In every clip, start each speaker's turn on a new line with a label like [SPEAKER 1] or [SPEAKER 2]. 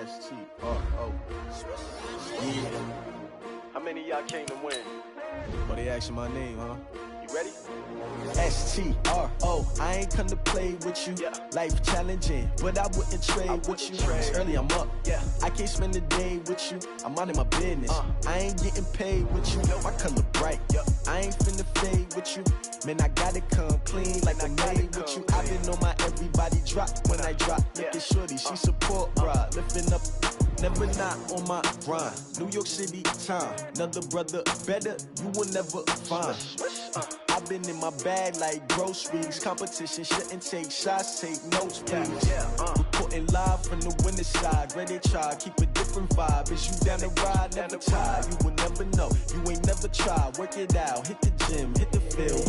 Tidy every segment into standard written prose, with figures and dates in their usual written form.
[SPEAKER 1] S-T-R-O. Yeah.
[SPEAKER 2] How many of y'all came to win?
[SPEAKER 1] Oh, they asking my name, huh?
[SPEAKER 2] You ready?
[SPEAKER 1] S-T-R-O. I ain't come to play with you.
[SPEAKER 2] Yeah.
[SPEAKER 1] Life challenging, but I wouldn't trade with you. It's early, I'm up.
[SPEAKER 2] Yeah.
[SPEAKER 1] I can't spend the day with you. I'm out of my business. I ain't getting paid with you. My color bright. I ain't finna fade with you. Man, I gotta come clean like I made with you. I've been on my everybody drop when I drop. Look at shorty, she support ride. Lifting up, never not on my grind. New York City time. Another brother better, you will never find. I've been in my bag like groceries. Competition shouldn't take shots, take notes, please. Reporting live from the winter side. Ready to try, keep a different vibe. Is you down the ride, never tired. You will never know, you ain't never tried. Work it out, hit the gym, hit the field.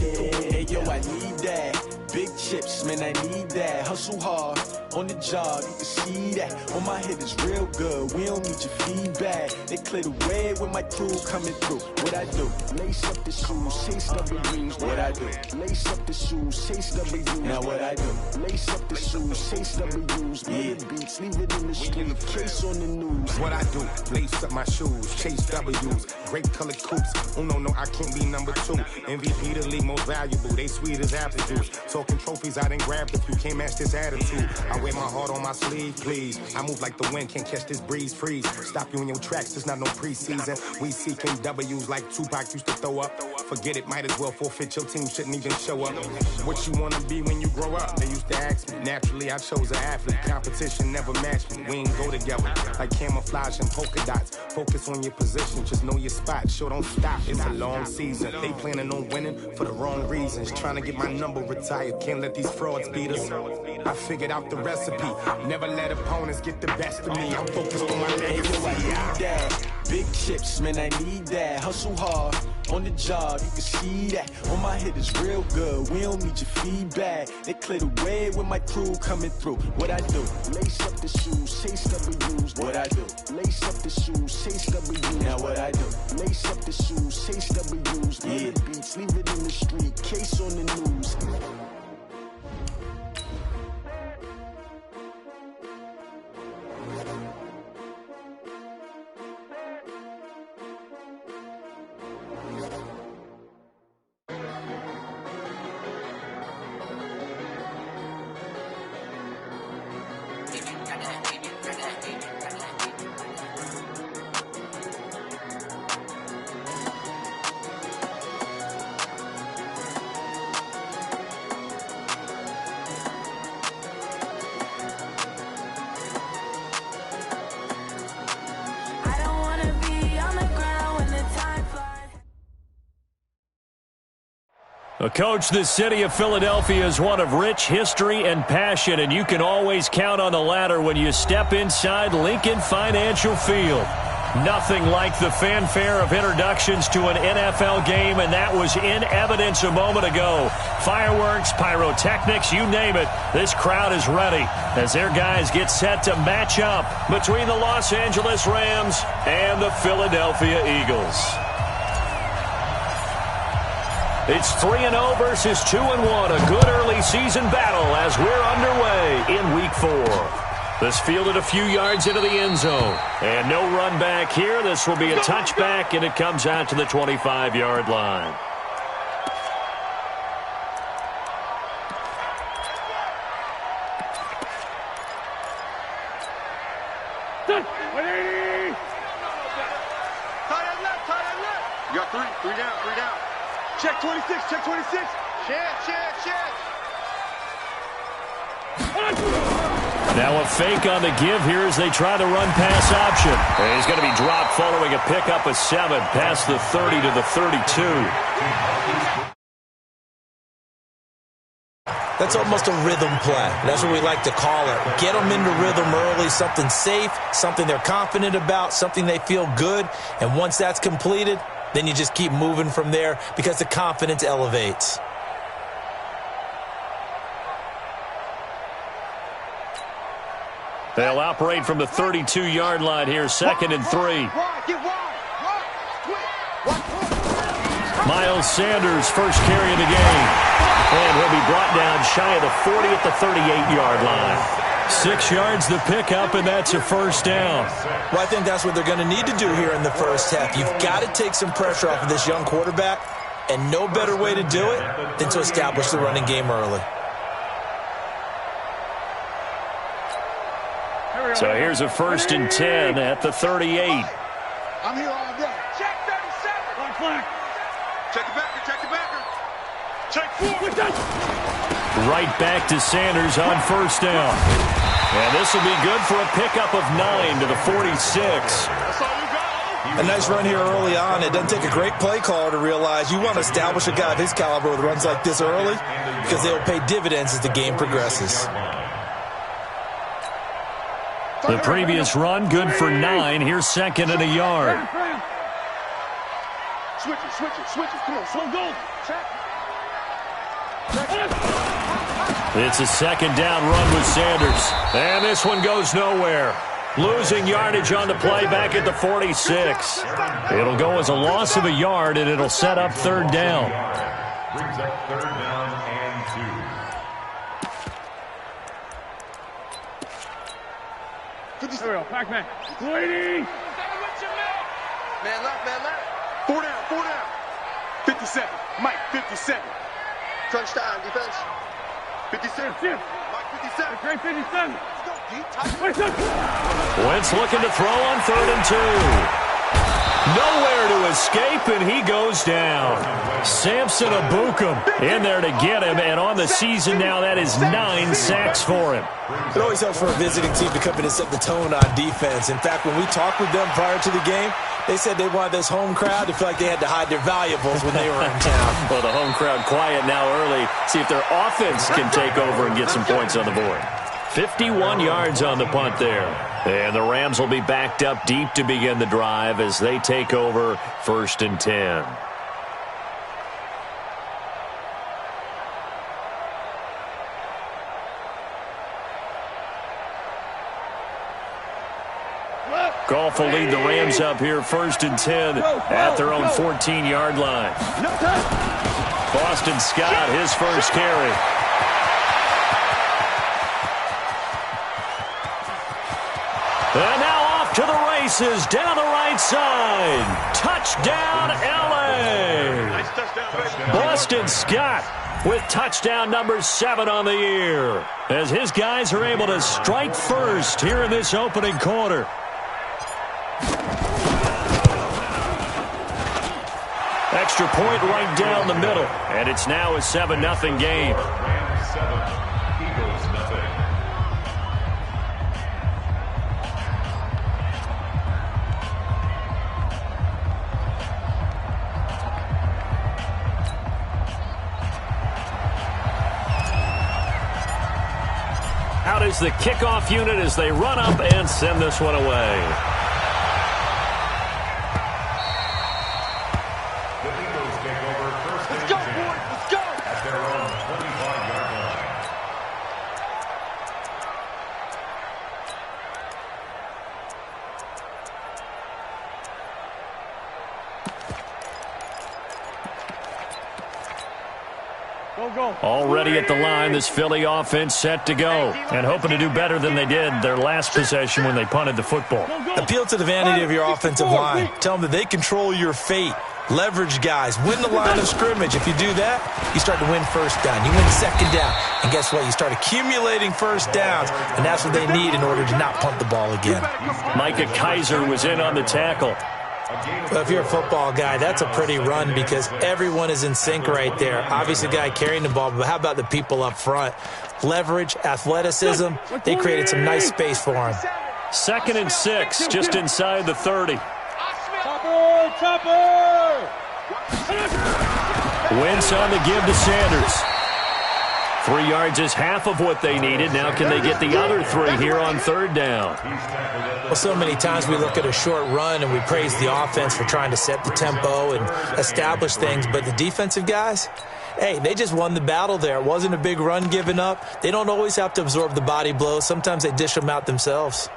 [SPEAKER 1] Hey yo, I need that. Big chips, man, I need that. Hustle hard, on the job, you can see that. On my head is real good, we don't need your feedback. They clear the way with my crew coming through. What I do? Lace up the shoes, chase W's. What I do? Lace up the shoes, chase W's. Now what I do? Lace up the shoes, chase W's. Yeah, beats, leave it in the street, case on the news.
[SPEAKER 3] What I do? Lace up my shoes, chase W's. Grape colored coops. Oh no, I can't be number 2. MVP the league most valuable. They sweet as apple juice. Talking trophies, I didn't grab the few. Can't match this attitude. I wear my heart on my sleeve, please. I move like the wind, can't catch this breeze, freeze. Stop you in your tracks, there's not no preseason. We seeking W's like Tupac used to throw up. Forget it, might as well forfeit. Your team shouldn't even show up. What you wanna be when you grow up? They used to ask me. Naturally, I chose an athlete. Competition never matched me. We ain't go together like camouflage and polka dots. Focus on your position, just know your spot. Sure, don't stop. It's a long season. They planning on winning for the wrong reasons. Trying to get my number retired. Can't let these frauds beat us. I figured out the recipe. Never let opponents get the best of me. I'm focused on my legacy.
[SPEAKER 1] Big chips, man, I need that. Hustle hard, on the job, you can see that. On my head is real good, we don't need your feedback. They clear the way with my crew coming through. What I do? Lace up the shoes, chase W's. What I do? Lace up the shoes, chase W's. Now what I do? Lace up the shoes, chase W's. Yeah, beats, leave it in the street, case on the news.
[SPEAKER 4] Coach, the city of Philadelphia is one of rich history and passion, and you can always count on the latter when you step inside Lincoln Financial Field. Nothing like the fanfare of introductions to an NFL game, and that was in evidence a moment ago. Fireworks, pyrotechnics, you name it. This crowd is ready as their guys get set to match up between the Los Angeles Rams and the Philadelphia Eagles. It's 3-0 versus 2-1, a good early season battle as we're underway in Week 4. This fielded a few yards into the end zone. And no run back here. This will be a touchback, and it comes out to the 25-yard line.
[SPEAKER 2] You got three down. Check 26, check 26. Check.
[SPEAKER 4] Now a fake on the give here as they try the run pass option. And he's going to be dropped following a pickup of 7 past the 30 to the 32.
[SPEAKER 5] That's almost a rhythm play. That's what we like to call it. Get them into rhythm early, something safe, something they're confident about, something they feel good. And once that's completed, then you just keep moving from there because the confidence elevates.
[SPEAKER 4] They'll operate from the 32-yard line here, 2nd and 3. Miles Sanders, first carry of the game. And he'll be brought down shy of the 40 at the 38-yard line. 6 yards the pickup, and that's a first down.
[SPEAKER 5] Well, I think that's what they're going to need to do here in the first half. You've got to take some pressure off of this young quarterback, and no better way to do it than to establish the running game early.
[SPEAKER 4] So here's a 1st and 10 at the 38.
[SPEAKER 2] I'm here all day. Check 37. Flag. Check the backer. Check the backer. Check 4.
[SPEAKER 4] Right back to Sanders on 1st down. And this will be good for a pickup of 9 to the 46.
[SPEAKER 2] That's all you got.
[SPEAKER 5] A nice run here early on. It doesn't take a great play caller to realize you want to establish a guy of his caliber with runs like this early because they'll pay dividends as the game progresses.
[SPEAKER 4] The previous run, good for 9. Here's 2nd and a yard.
[SPEAKER 2] Switch it. Come on, slow go.
[SPEAKER 4] It's a 2nd down run with Sanders. And this one goes nowhere. Losing yardage on the play back at the 46. It'll go as a loss of a yard, and it'll set up 3rd down.
[SPEAKER 6] Brings up 3rd down and 2.
[SPEAKER 2] There we go. Back man. Lady. Man left. 4 down. 57. Mike, 57. Crunch time, defense. 57. Mike, 57. Great 57. Let's go, deep.
[SPEAKER 4] Wentz looking to throw on 3rd and 2. Nowhere to escape, and he goes down. Samson Abukum in there to get him, and on the season now, that is 9 sacks for him.
[SPEAKER 5] It always helps for a visiting team to come in and set the tone on defense. In fact, when we talked with them prior to the game, they said they wanted this home crowd to feel like they had to hide their valuables when they were in town.
[SPEAKER 4] Well, the home crowd quiet now early. See if their offense can take over and get some points on the board. 51 yards on the punt there. And the Rams will be backed up deep to begin the drive as they take over 1st and 10. Goff will lead the Rams up here 1st and 10 at their own 14-yard line. Boston Scott, his first carry. And now off to the races, down the right side. Touchdown, L.A.
[SPEAKER 2] Nice touchdown, baby.
[SPEAKER 4] Boston Scott with touchdown number 7 on the year, as his guys are able to strike first here in this opening quarter. Extra point right down the middle, and it's now a 7-0 game.
[SPEAKER 6] Rams 7, Eagles nothing.
[SPEAKER 4] Out is the kickoff unit as they run up and send this one away.
[SPEAKER 6] The Eagles take over 1st and 10 at their own 25-yard line.
[SPEAKER 4] Already at the line, this Philly offense set to go, and hoping to do better than they did their last possession when they punted the football.
[SPEAKER 5] Appeal to the vanity of your offensive line. Tell them that they control your fate. Leverage guys. Win the line of scrimmage. If you do that, you start to win 1st down. You win 2nd down. And guess what? You start accumulating 1st downs, and that's what they need in order to not punt the ball again.
[SPEAKER 4] Micah Kaiser was in on the tackle.
[SPEAKER 5] Well, if you're a football guy, that's a pretty run because everyone is in sync right there. Obviously, the guy carrying the ball, but how about the people up front? Leverage, athleticism, they created some nice space for him.
[SPEAKER 4] 2nd and 6, just inside the 30. Wentz on the give to Sanders. 3 yards is half of what they needed. Now can they get the other 3 here on 3rd down?
[SPEAKER 5] Well, so many times we look at a short run and we praise the offense for trying to set the tempo and establish things, but the defensive guys, hey, they just won the battle there. It wasn't a big run given up. They don't always have to absorb the body blows. Sometimes they dish them out themselves.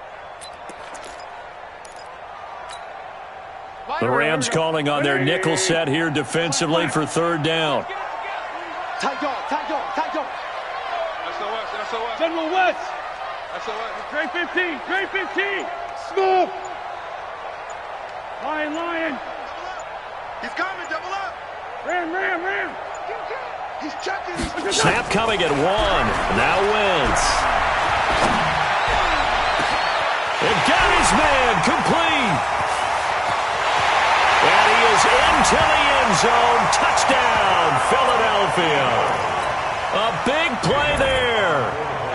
[SPEAKER 4] The Rams calling on their nickel set here defensively for 3rd down.
[SPEAKER 2] Tight dog. That's the West. General West. That's all right. Trey 15. Trey 15. Smooth. Lion. He's coming. Double up. Ram. He's checking.
[SPEAKER 4] Snap coming at 1. Now Wentz. It got his man complete. And he is into the end zone. Touchdown, Philadelphia. A big play there.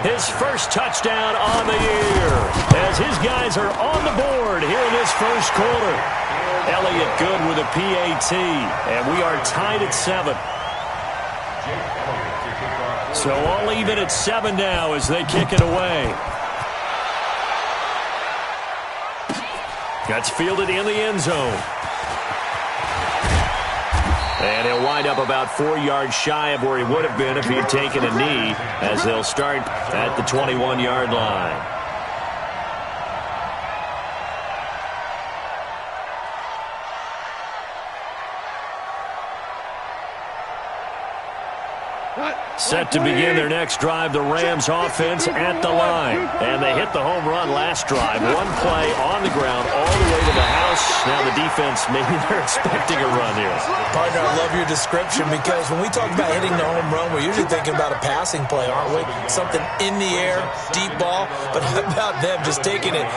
[SPEAKER 4] His first touchdown on the year. As his guys are on the board here in this first quarter. Elliott good with a PAT. And we are tied at 7. So all even at 7 now as they kick it away. That's fielded in the end zone. And he'll wind up about 4 yards shy of where he would have been if he had taken a knee, as they'll start at the 21-yard line. Set to begin their next drive, the Rams offense at the line. And they hit the home run last drive. One play on the ground all the way to the house. Now the defense, maybe they're expecting a run here.
[SPEAKER 5] Partner, I love your description because when we talk about hitting the home run, we're usually thinking about a passing play, aren't we? Something in the air, deep ball. But how about them just taking it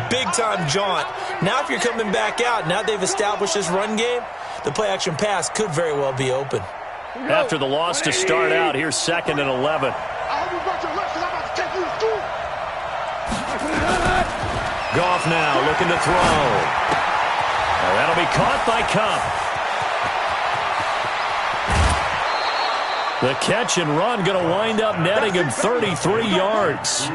[SPEAKER 5] big-time jaunt? Now if you're coming back out, now they've established this run game, the play-action pass could very well be open.
[SPEAKER 4] After the loss to start out, here's 2nd and 11. Goff now looking to throw. And that'll be caught by Kupp. The catch and run going to wind up netting him 33 yards.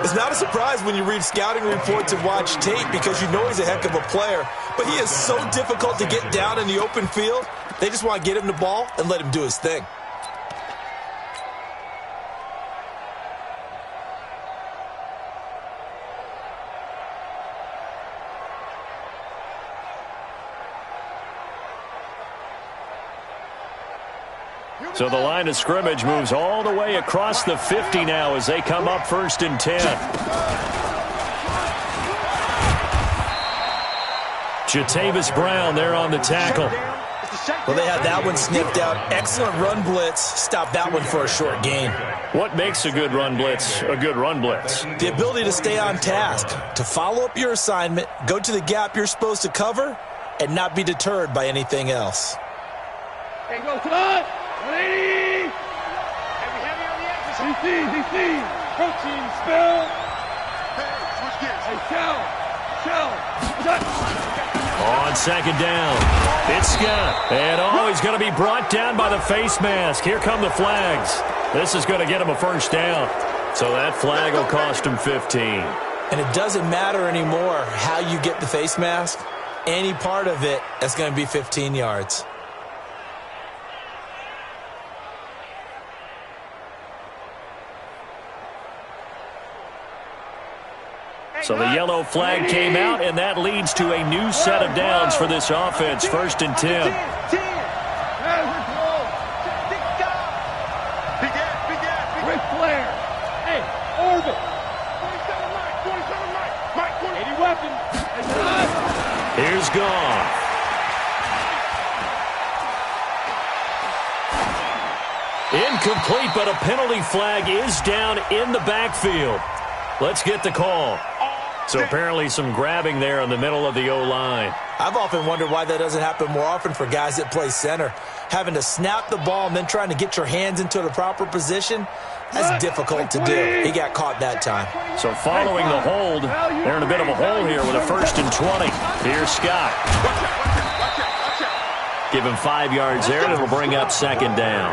[SPEAKER 5] It's not a surprise when you read scouting reports and watch tape because you know he's a heck of a player. But he is so difficult to get down in the open field. They just want to get him the ball and let him do his thing.
[SPEAKER 4] So the line of scrimmage moves all the way across the 50 now as they come up 1st and 10. Jatavis Brown there on the tackle.
[SPEAKER 5] Well, they had that one sniffed out. Excellent run blitz. Stop that one for a short gain.
[SPEAKER 4] What makes a good run blitz a good run blitz?
[SPEAKER 5] The ability to stay on task, to follow up your assignment, go to the gap you're supposed to cover, and not be deterred by anything else.
[SPEAKER 2] Hey, go to the 180. Heavy on the edges. DC. Protein spill. Hey, switch gears. Hey, shell.
[SPEAKER 4] On 2nd down, it's Scott. And he's going to be brought down by the face mask. Here come the flags. This is going to get him a 1st down. So that flag will cost him 15.
[SPEAKER 5] And it doesn't matter anymore how you get the face mask. Any part of it, that's going to be 15 yards.
[SPEAKER 4] So the yellow flag came out, and that leads to a new set of downs for this offense. 1st and 10.
[SPEAKER 2] Ric Flair. Hey, Orville. 27 Mike. 80 weapon.
[SPEAKER 4] Here's Goff. Incomplete, but a penalty flag is down in the backfield. Let's get the call. So apparently some grabbing there in the middle of the O-line.
[SPEAKER 5] I've often wondered why that doesn't happen more often for guys that play center. Having to snap the ball and then trying to get your hands into the proper position, that's difficult to do. He got caught that time.
[SPEAKER 4] So following the hold, they're in a bit of a hole here with a 1st and 20. Here's Scott. Give him 5 yards there, and it'll bring up 2nd down.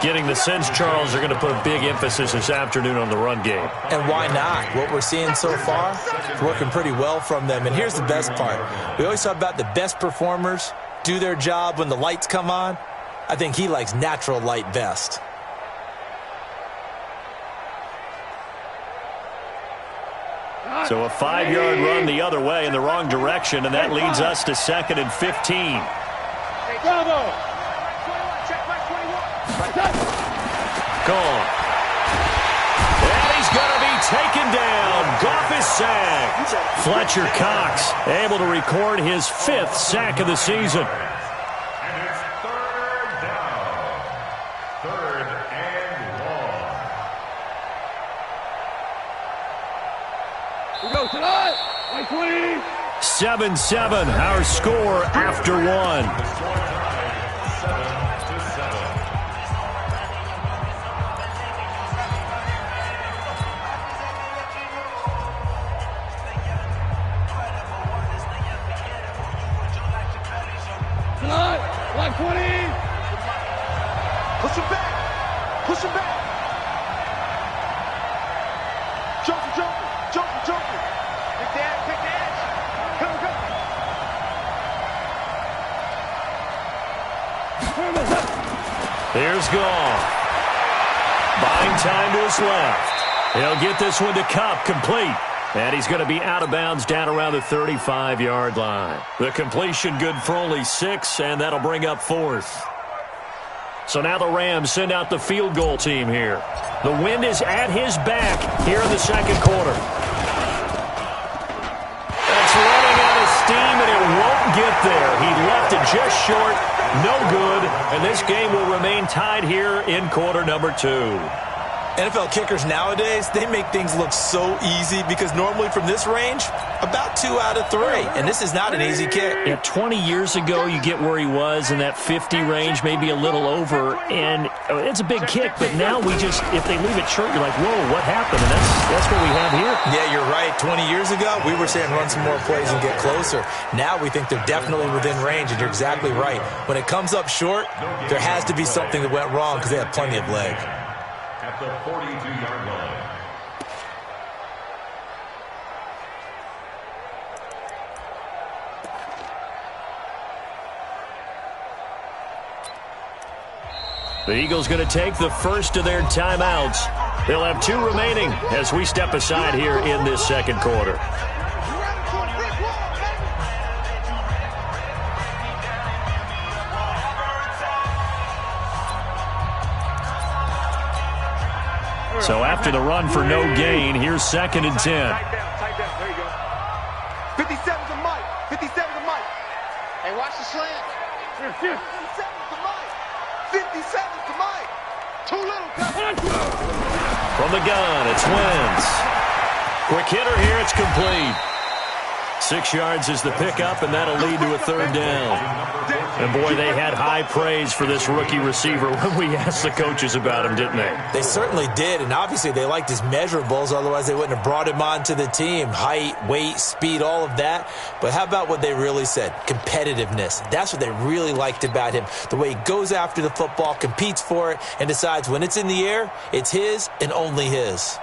[SPEAKER 4] Getting the sense, Charles, they're going to put a big emphasis this afternoon on the run game.
[SPEAKER 5] And why not? What we're seeing so far is working pretty well from them. And here's the best part. We always talk about the best performers do their job when the lights come on. I think he likes natural light best.
[SPEAKER 4] So a 5-yard run the other way in the wrong direction, and that leads us to 2nd and 15.
[SPEAKER 2] Bravo.
[SPEAKER 4] Gone. And he's going to be taken down. Goff is sacked. Fletcher Cox able to record his 5th sack of the season.
[SPEAKER 6] And it's third down. Third and long.
[SPEAKER 2] We go tonight. 20.
[SPEAKER 4] 7-7, our score after one.
[SPEAKER 6] The score tied 7-7.
[SPEAKER 2] Tonight. 20.
[SPEAKER 7] Push him back. Push him back. Joker. Big dash. Come.
[SPEAKER 4] There's Goff. Buying time to his left. He'll get this one to Cup, complete. And he's going to be out of bounds down around the 35-yard line. The completion good for only 6, and that'll bring up 4th. So now the Rams send out the field goal team here. The wind is at his back here in the second quarter. That's running out of steam, and it won't get there. He left it just short. No good. And this game will remain tied here in quarter number 2.
[SPEAKER 5] NFL kickers nowadays, they make things look so easy because normally from this range, about 2 out of 3. And this is not an easy kick.
[SPEAKER 4] Yeah, 20 years ago, you get where he was in that 50 range, maybe a little over. And it's a big kick, but now if they leave it short, you're like, whoa, what happened? And that's what we have here.
[SPEAKER 5] Yeah, you're right. 20 years ago, we were saying run some more plays and get closer. Now we think they're definitely within range, and you're exactly right. When it comes up short, there has to be something that went wrong because they have plenty of leg.
[SPEAKER 6] At the 42-yard line.
[SPEAKER 4] The Eagles going to take the first of their timeouts. They'll have 2 remaining as we step aside here in this second quarter. So after the run for no gain, here's 2nd and 10.
[SPEAKER 7] Tight down. There you go. 57 to Mike. Hey, watch the slant. 57 to Mike. 57 to Mike. Too little.
[SPEAKER 4] From the gun, it's Wentz. Quick hitter here, it's complete. 6 yards is the pickup, and that'll lead to a 3rd down. And, boy, they had high praise for this rookie receiver when we asked the coaches about him, didn't they?
[SPEAKER 5] They certainly did, and obviously they liked his measurables, otherwise they wouldn't have brought him onto the team. Height, weight, speed, all of that. But how about what they really said? Competitiveness. That's what they really liked about him. The way he goes after the football, competes for it, and decides when it's in the air, it's his and only his.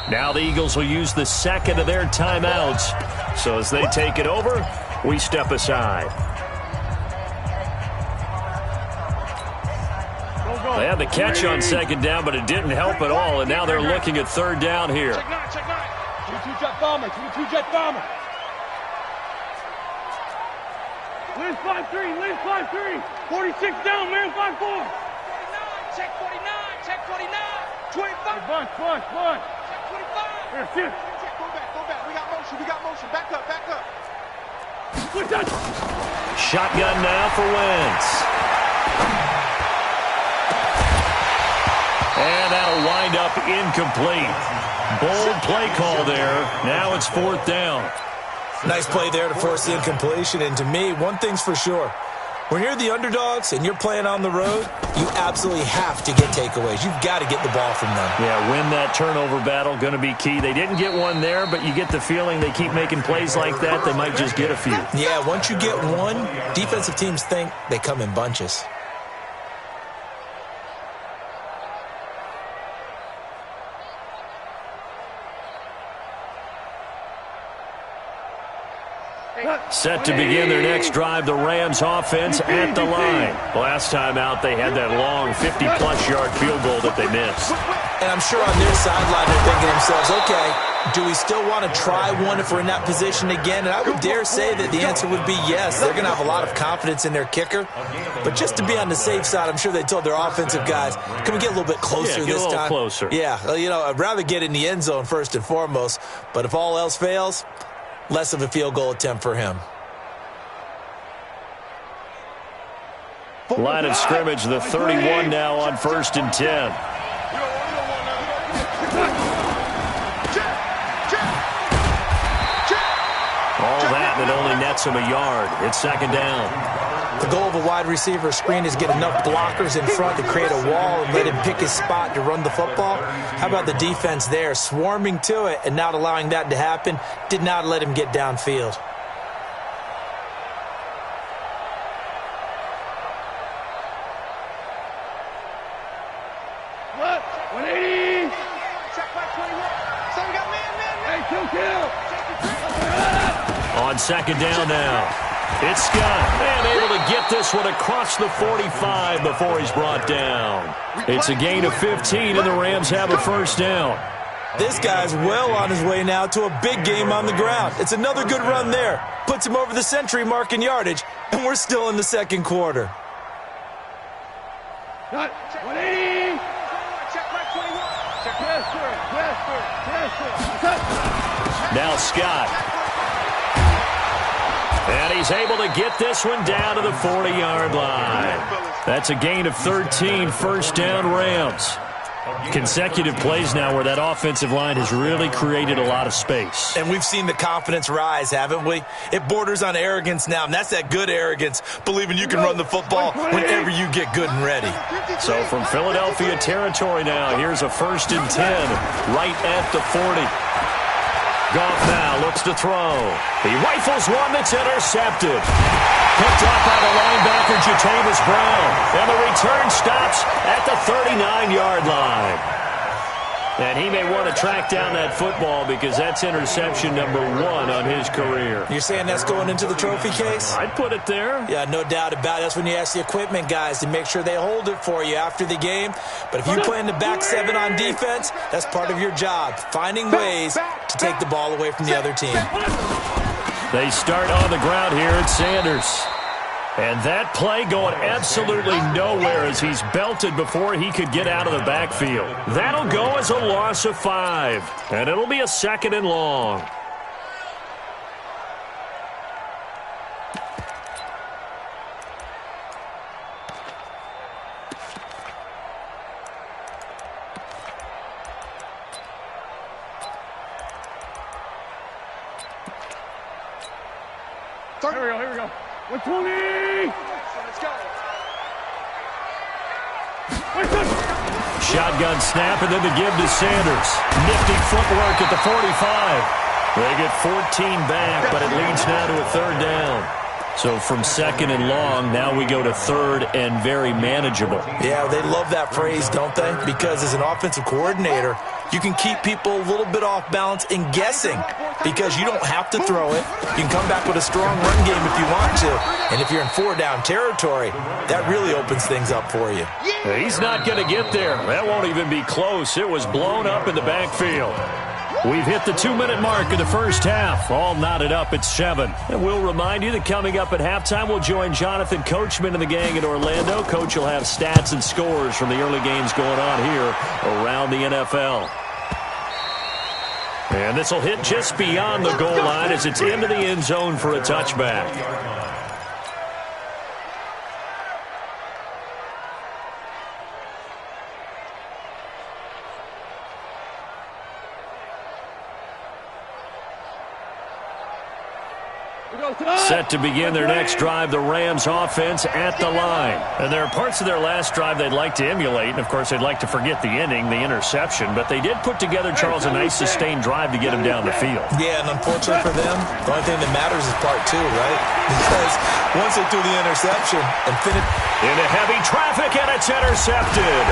[SPEAKER 4] Now the Eagles will use the 2nd of their timeouts. So as they take it over, we step aside. They had the catch on 2nd down, but it didn't help at all, and now they're looking at 3rd down here.
[SPEAKER 2] Check 9. 2-2 jet bomber. 2-2 jet bomber. Liz 5-3. 46 down, man. 5-4.
[SPEAKER 7] Check 49. 25.
[SPEAKER 2] Bunch.
[SPEAKER 7] Check 25.
[SPEAKER 2] Here, shift.
[SPEAKER 7] Go back. We got motion. Back up.
[SPEAKER 2] Switch that.
[SPEAKER 4] Shotgun now for Wentz. And that'll wind up incomplete. Bold play call there. Now it's 4th down.
[SPEAKER 5] Nice play there to force the incompletion. And to me, one thing's for sure. When you're the underdogs and you're playing on the road, you absolutely have to get takeaways. You've got to get the ball from them.
[SPEAKER 4] Yeah, win that turnover battle, going to be key. They didn't get one there, but you get the feeling they keep making plays like that, they might just get a few.
[SPEAKER 5] Yeah, once you get one, defensive teams think they come in bunches.
[SPEAKER 4] Set to begin their next drive, the Rams offense at the line. Last time out, they had that long 50-plus yard field goal that they missed.
[SPEAKER 5] And I'm sure on their sideline they're thinking to themselves, okay, do we still want to try one if we're in that position again? And I would dare say that the answer would be yes. They're going to have a lot of confidence in their kicker. But just to be on the safe side, I'm sure they told their offensive guys, can we get a little bit closer this time?
[SPEAKER 4] Get a little closer.
[SPEAKER 5] Yeah, you know, I'd rather get in the end zone first and foremost. But if all else fails, less of a field goal attempt for him.
[SPEAKER 4] Line of scrimmage, the 31 now on 1st and 10. All that, and it only nets him a yard. It's 2nd down.
[SPEAKER 5] The goal of a wide receiver screen is get enough blockers in front to create a wall and let him pick his spot to run the football. How about the defense there, swarming to it and not allowing that to happen? Did not let him get downfield.
[SPEAKER 2] What? 180. Check by 21. Son got man. Hey, kill.
[SPEAKER 4] On 2nd down now. It's Scott, and able to get this one across the 45 before he's brought down. It's a gain of 15, and the Rams have a 1st down.
[SPEAKER 5] This guy's well on his way now to a big game on the ground. It's another good run there. Puts him over the century mark in yardage, and we're still in the 2nd quarter.
[SPEAKER 2] Cut. 180. Check by 21. Check. Yes, sir.
[SPEAKER 4] Now Scott. And he's able to get this one down to the 40-yard line. That's a gain of 13, 1st down Rams. Consecutive plays now where that offensive line has really created a lot of space.
[SPEAKER 5] And we've seen the confidence rise, haven't we? It borders on arrogance now, and that's that good arrogance, believing you can run the football whenever you get good and ready.
[SPEAKER 4] So from Philadelphia territory now, here's a 1st and 10 right at the 40. Goff now looks to throw. He rifles one that's intercepted. Picked up by the linebacker, Jatavis Brown. And the return stops at the 39-yard line. And he may want to track down that football because that's interception number 1 on his career.
[SPEAKER 5] You're saying that's going into the trophy case?
[SPEAKER 4] I'd put it there.
[SPEAKER 5] Yeah, no doubt about it. That's when you ask the equipment guys to make sure they hold it for you after the game. But if you play in the back 7 on defense, that's part of your job, finding ways to take the ball away from the other team.
[SPEAKER 4] They start on the ground here at Sanders. And that play going absolutely nowhere as he's belted before he could get out of the backfield. That'll go as a loss of 5. And it'll be a 2nd and long.
[SPEAKER 2] Here we go. 120. Let's go.
[SPEAKER 4] Shotgun snap, and then the give to Sanders. Nifty footwork at the 45. They get 14 back, but it leads now to a 3rd down. So from 2nd and long, now we go to 3rd and very manageable.
[SPEAKER 5] Yeah, they love that phrase, don't they? Because as an offensive coordinator, you can keep people a little bit off balance and guessing because you don't have to throw it. You can come back with a strong run game if you want to. And if you're in 4-down territory, that really opens things up for you.
[SPEAKER 4] He's not going to get there. That won't even be close. It was blown up in the backfield. We've hit the 2-minute mark of the first half. All knotted up at 7. And we'll remind you that coming up at halftime, we'll join Jonathan Coachman and the gang in Orlando. Coach will have stats and scores from the early games going on here around the NFL. And this will hit just beyond the goal line as it's into the end zone for a touchback. Set to begin their next drive, the Rams offense at the line. And there are parts of their last drive they'd like to emulate. And, of course, they'd like to forget the ending, the interception. But they did put together, Charles, a nice sustained drive to get him down the field.
[SPEAKER 5] Yeah, and unfortunately for them, the only thing that matters is part two, right? Because once they threw the interception and finished
[SPEAKER 4] into heavy traffic, and it's intercepted.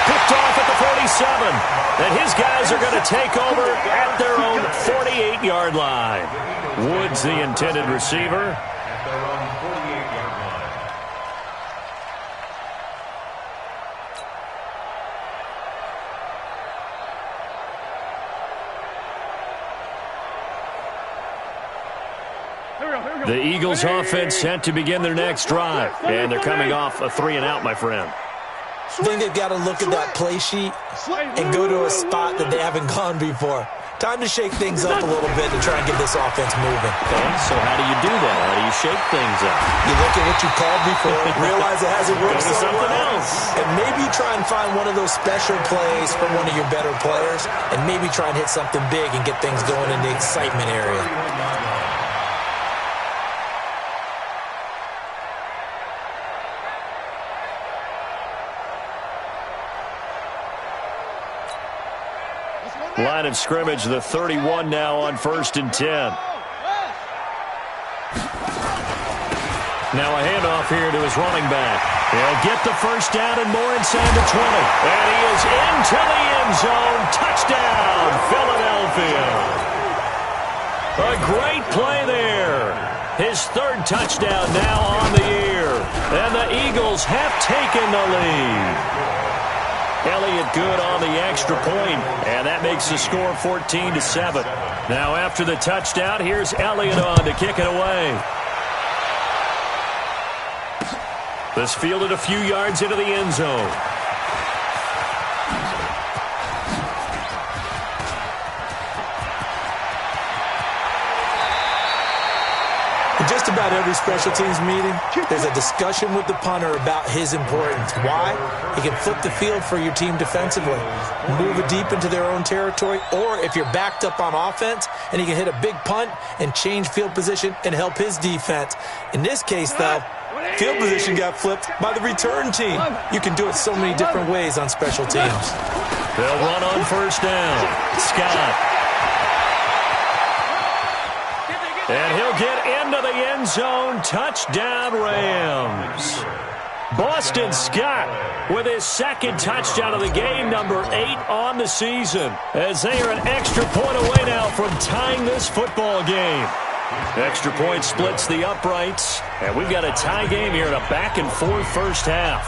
[SPEAKER 4] Picked off at the 47. And his guys are going to take over at their own 48-yard line. Woods, the intended receiver.
[SPEAKER 6] At their own 48-yard line.
[SPEAKER 4] The Eagles offense set to begin their next drive. And they're coming off a 3-and-out, my friend.
[SPEAKER 5] I think they've got to look at that play sheet and go to a spot that they haven't gone before. Time to shake things up a little bit to try and get this offense moving.
[SPEAKER 4] Okay, so how do you do that? How do you shake things up?
[SPEAKER 5] You look at what you called before, realize it hasn't worked
[SPEAKER 4] Go to something else.
[SPEAKER 5] and maybe try and find one of those special plays from one of your better players, and maybe try and hit something big and get things going in the excitement area.
[SPEAKER 4] Line of scrimmage, the 31 now on 1st and 10. Now a handoff here to his running back. He'll get the first down and more inside the 20. And he is into the end zone. Touchdown, Philadelphia. A great play there. His third touchdown now on the year. And the Eagles have taken the lead. Elliott good on the extra point, and that makes the score 14-7. Now after the touchdown, here's Elliott on to kick it away. This fielded a few yards into the end zone.
[SPEAKER 5] Just about every special teams meeting, there's a discussion with the punter about his importance. Why? He can flip the field for your team defensively, move it deep into their own territory, or if you're backed up on offense, and he can hit a big punt and change field position and help his defense. In this case, though, field position got flipped by the return team. You can do it so many different ways on special teams.
[SPEAKER 4] They'll run on first down. Scott. And he'll get into the end zone. Touchdown, Rams. Boston Scott with his second touchdown of the game, number 8 on the season, as they are an extra point away now from tying this football game. Extra point splits the uprights, and we've got a tie game here in a back-and-forth first half.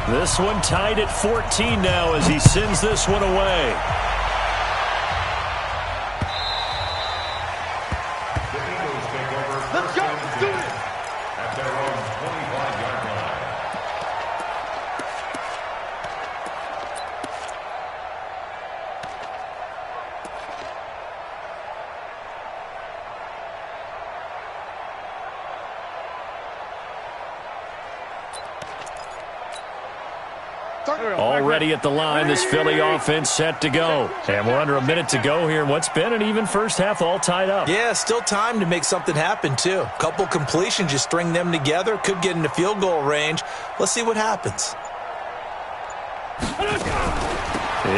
[SPEAKER 4] This one tied at 14 now as he sends this one away. Already at the line, this Philly offense set to go. And we're under a minute to go here in what's been an even first half, all tied up.
[SPEAKER 5] Yeah, still time to make something happen, too. A couple completions, you string them together, could get into field goal range. Let's see what happens.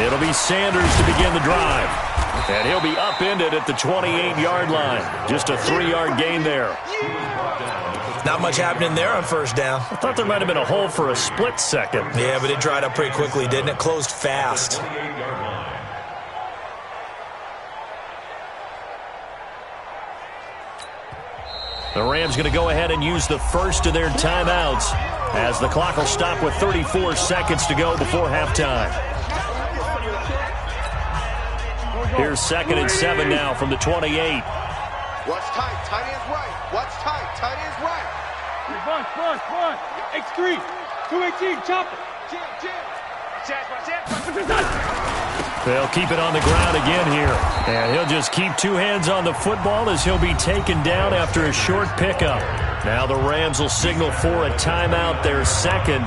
[SPEAKER 4] It'll be Sanders to begin the drive. And he'll be upended at the 28-yard line. Just a 3-yard gain there.
[SPEAKER 5] Not much happening there on first down.
[SPEAKER 4] I thought there might have been a hole for a split second.
[SPEAKER 5] Yeah, but it dried up pretty quickly, didn't it? Closed fast.
[SPEAKER 4] The Rams going to go ahead and use the first of their timeouts as the clock will stop with 34 seconds to go before halftime. Here's 2nd and 7 now from the 28.
[SPEAKER 7] Watch tight, tight end's right. Watch tight, tight end's right.
[SPEAKER 2] Run. X3, 218, chop it.
[SPEAKER 4] They'll keep it on the ground again here. And he'll just keep 2 hands on the football as he'll be taken down after a short pickup. Now the Rams will signal for a timeout, their second.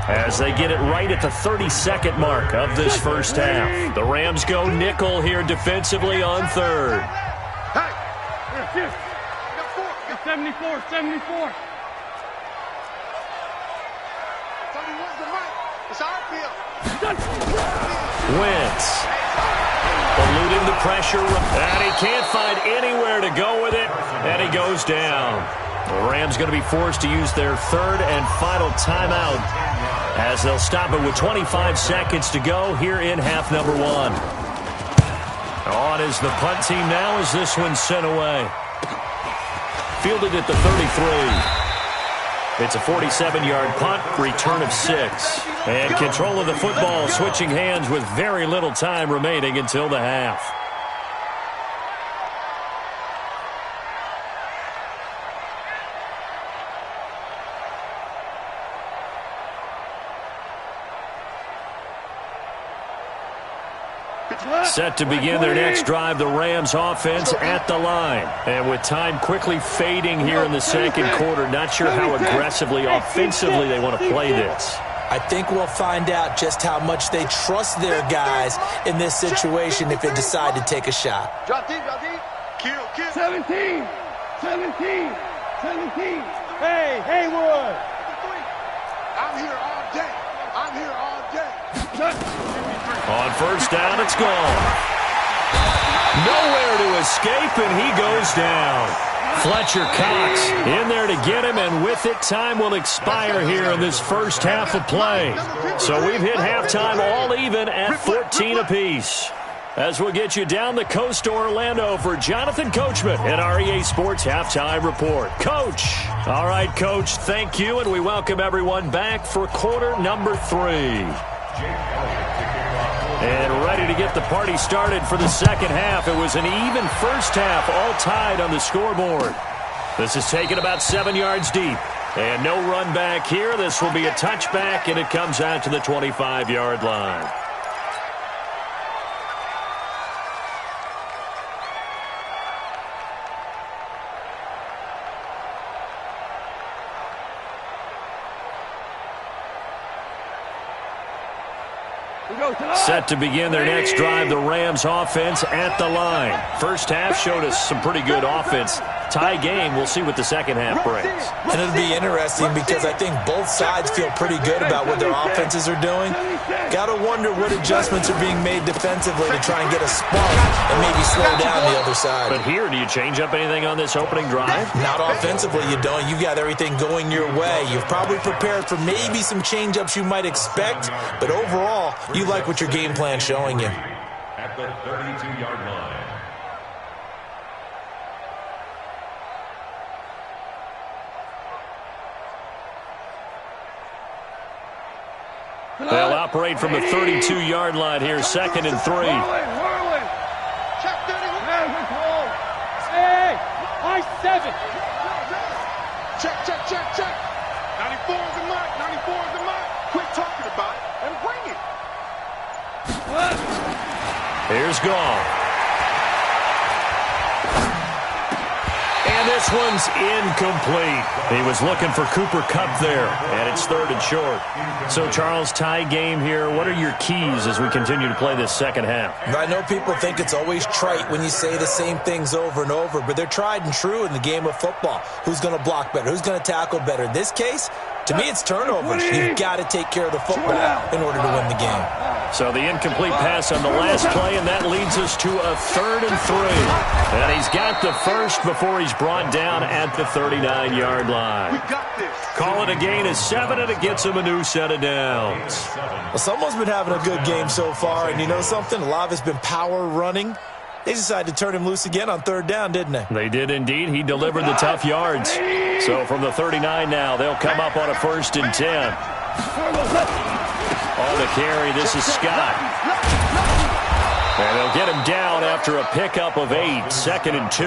[SPEAKER 4] as they get it right at the 32nd mark of this first half. The Rams go nickel here defensively on third.
[SPEAKER 2] Hey! 74, 74.
[SPEAKER 7] It's our field.
[SPEAKER 4] Wentz eluding the pressure, and he can't find anywhere to go with it, and he goes down. The Rams going to be forced to use their third and final timeout as they'll stop it with 25 seconds to go here in half number one. On is the punt team now as this one's sent away. Fielded at the 33. It's a 47-yard punt, return of 6. And control of the football, switching hands with very little time remaining until the half. Set to begin their next drive, the Rams offense at the line. And with time quickly fading here in the second quarter, not sure how aggressively, offensively they want to play this.
[SPEAKER 5] I think we'll find out just how much they trust their guys in this situation if they decide to take a shot.
[SPEAKER 7] Drop deep, drop deep. Kill.
[SPEAKER 2] 17. Hey, Haywood.
[SPEAKER 7] I'm here all day.
[SPEAKER 4] On first down, it's gone. Nowhere to escape, and he goes down. Fletcher Cox in there to get him, and with it, time will expire here in this first half of play. So we've hit halftime all even at 14 apiece. As we'll get you down the coast to Orlando for Jonathan Coachman in our EA Sports Halftime Report. Coach. All right, Coach, thank you, and we welcome everyone back for quarter number 3. And ready to get the party started for the second half. It was an even first half, all tied on the scoreboard. This is taken about 7 yards deep. And no run back here. This will be a touchback, and it comes out to the 25-yard line. Set to begin their next drive, the Rams offense at the line. First half showed us some pretty good offense. Tie game, we'll see what the second half brings.
[SPEAKER 5] And it'll be interesting because I think both sides feel pretty good about what their offenses are doing. Got to wonder what adjustments are being made defensively to try and get a spark and maybe slow down the other side.
[SPEAKER 4] But here, do you change up anything on this opening drive?
[SPEAKER 5] Not offensively, you don't. You've got everything going your way. You've probably prepared for maybe some change-ups you might expect, but overall, you like what your game plan's showing you.
[SPEAKER 6] At the 32-yard line.
[SPEAKER 4] They'll operate from the 32-yard line here, 2nd and 3.
[SPEAKER 2] Whirling. Check 31. Hey, high 7.
[SPEAKER 7] Check. 94 is the mark. 94 is the mark. Quit talking about it and bring it.
[SPEAKER 4] Here's Goff. And this one's incomplete. He was looking for Cooper Kupp there, and it's 3rd and short. So, Charles, tie game here. What are your keys as we continue to play this second half?
[SPEAKER 5] I know people think it's always trite when you say the same things over and over, but they're tried and true in the game of football. Who's going to block better? Who's going to tackle better? In this case, to me, it's turnovers. You've got to take care of the football in order to win the game.
[SPEAKER 4] So the incomplete pass on the last play, and that leads us to a 3rd and 3. And he's got the first before he's brought down at the 39-yard line.
[SPEAKER 7] We got this.
[SPEAKER 4] Call it a gain of 7, and it gets him a new set of downs.
[SPEAKER 5] Well, someone's been having a good game so far, and you know something? A lot of it's been power running. They decided to turn him loose again on 3rd down, didn't they?
[SPEAKER 4] They did indeed. He delivered the tough yards. So from the 39 now, they'll come up on a 1st and 10. On the carry, this is Scott. And they'll get him down after a pickup of 8, 2nd and 2.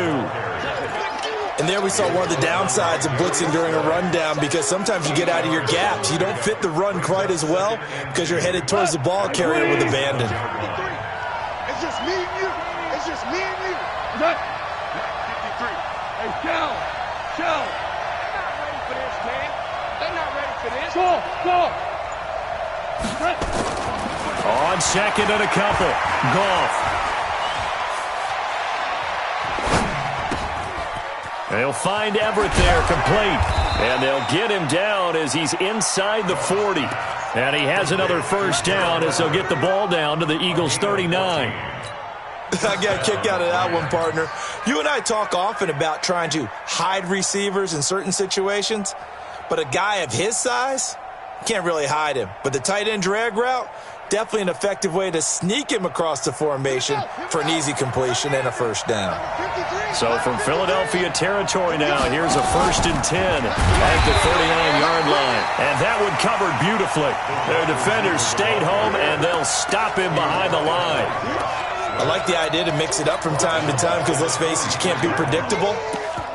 [SPEAKER 5] And there we saw one of the downsides of blitzing during a rundown, because sometimes you get out of your gaps. You don't fit the run quite as well because you're headed towards the ball carrier with abandon.
[SPEAKER 7] It's just me and you. It's just me and you.
[SPEAKER 2] 53. Hey, Shell. They're not ready for this, man. They're not ready for this. Go.
[SPEAKER 4] On second and a couple. Goff. They'll find Everett there, complete. And they'll get him down as he's inside the 40. And he has another first down as they'll get the ball down to the Eagles' 39.
[SPEAKER 5] I got a kick out of that one, partner. You and I talk often about trying to hide receivers in certain situations, but a guy of his size, can't really hide him. But the tight end drag route, definitely an effective way to sneak him across the formation for an easy completion and a first down.
[SPEAKER 4] So from Philadelphia territory now, here's a 1st and 10 at the 39-yard line. And that one covered beautifully. Their defenders stayed home, and they'll stop him behind the line.
[SPEAKER 5] I like the idea to mix it up from time to time because, let's face it, you can't be predictable.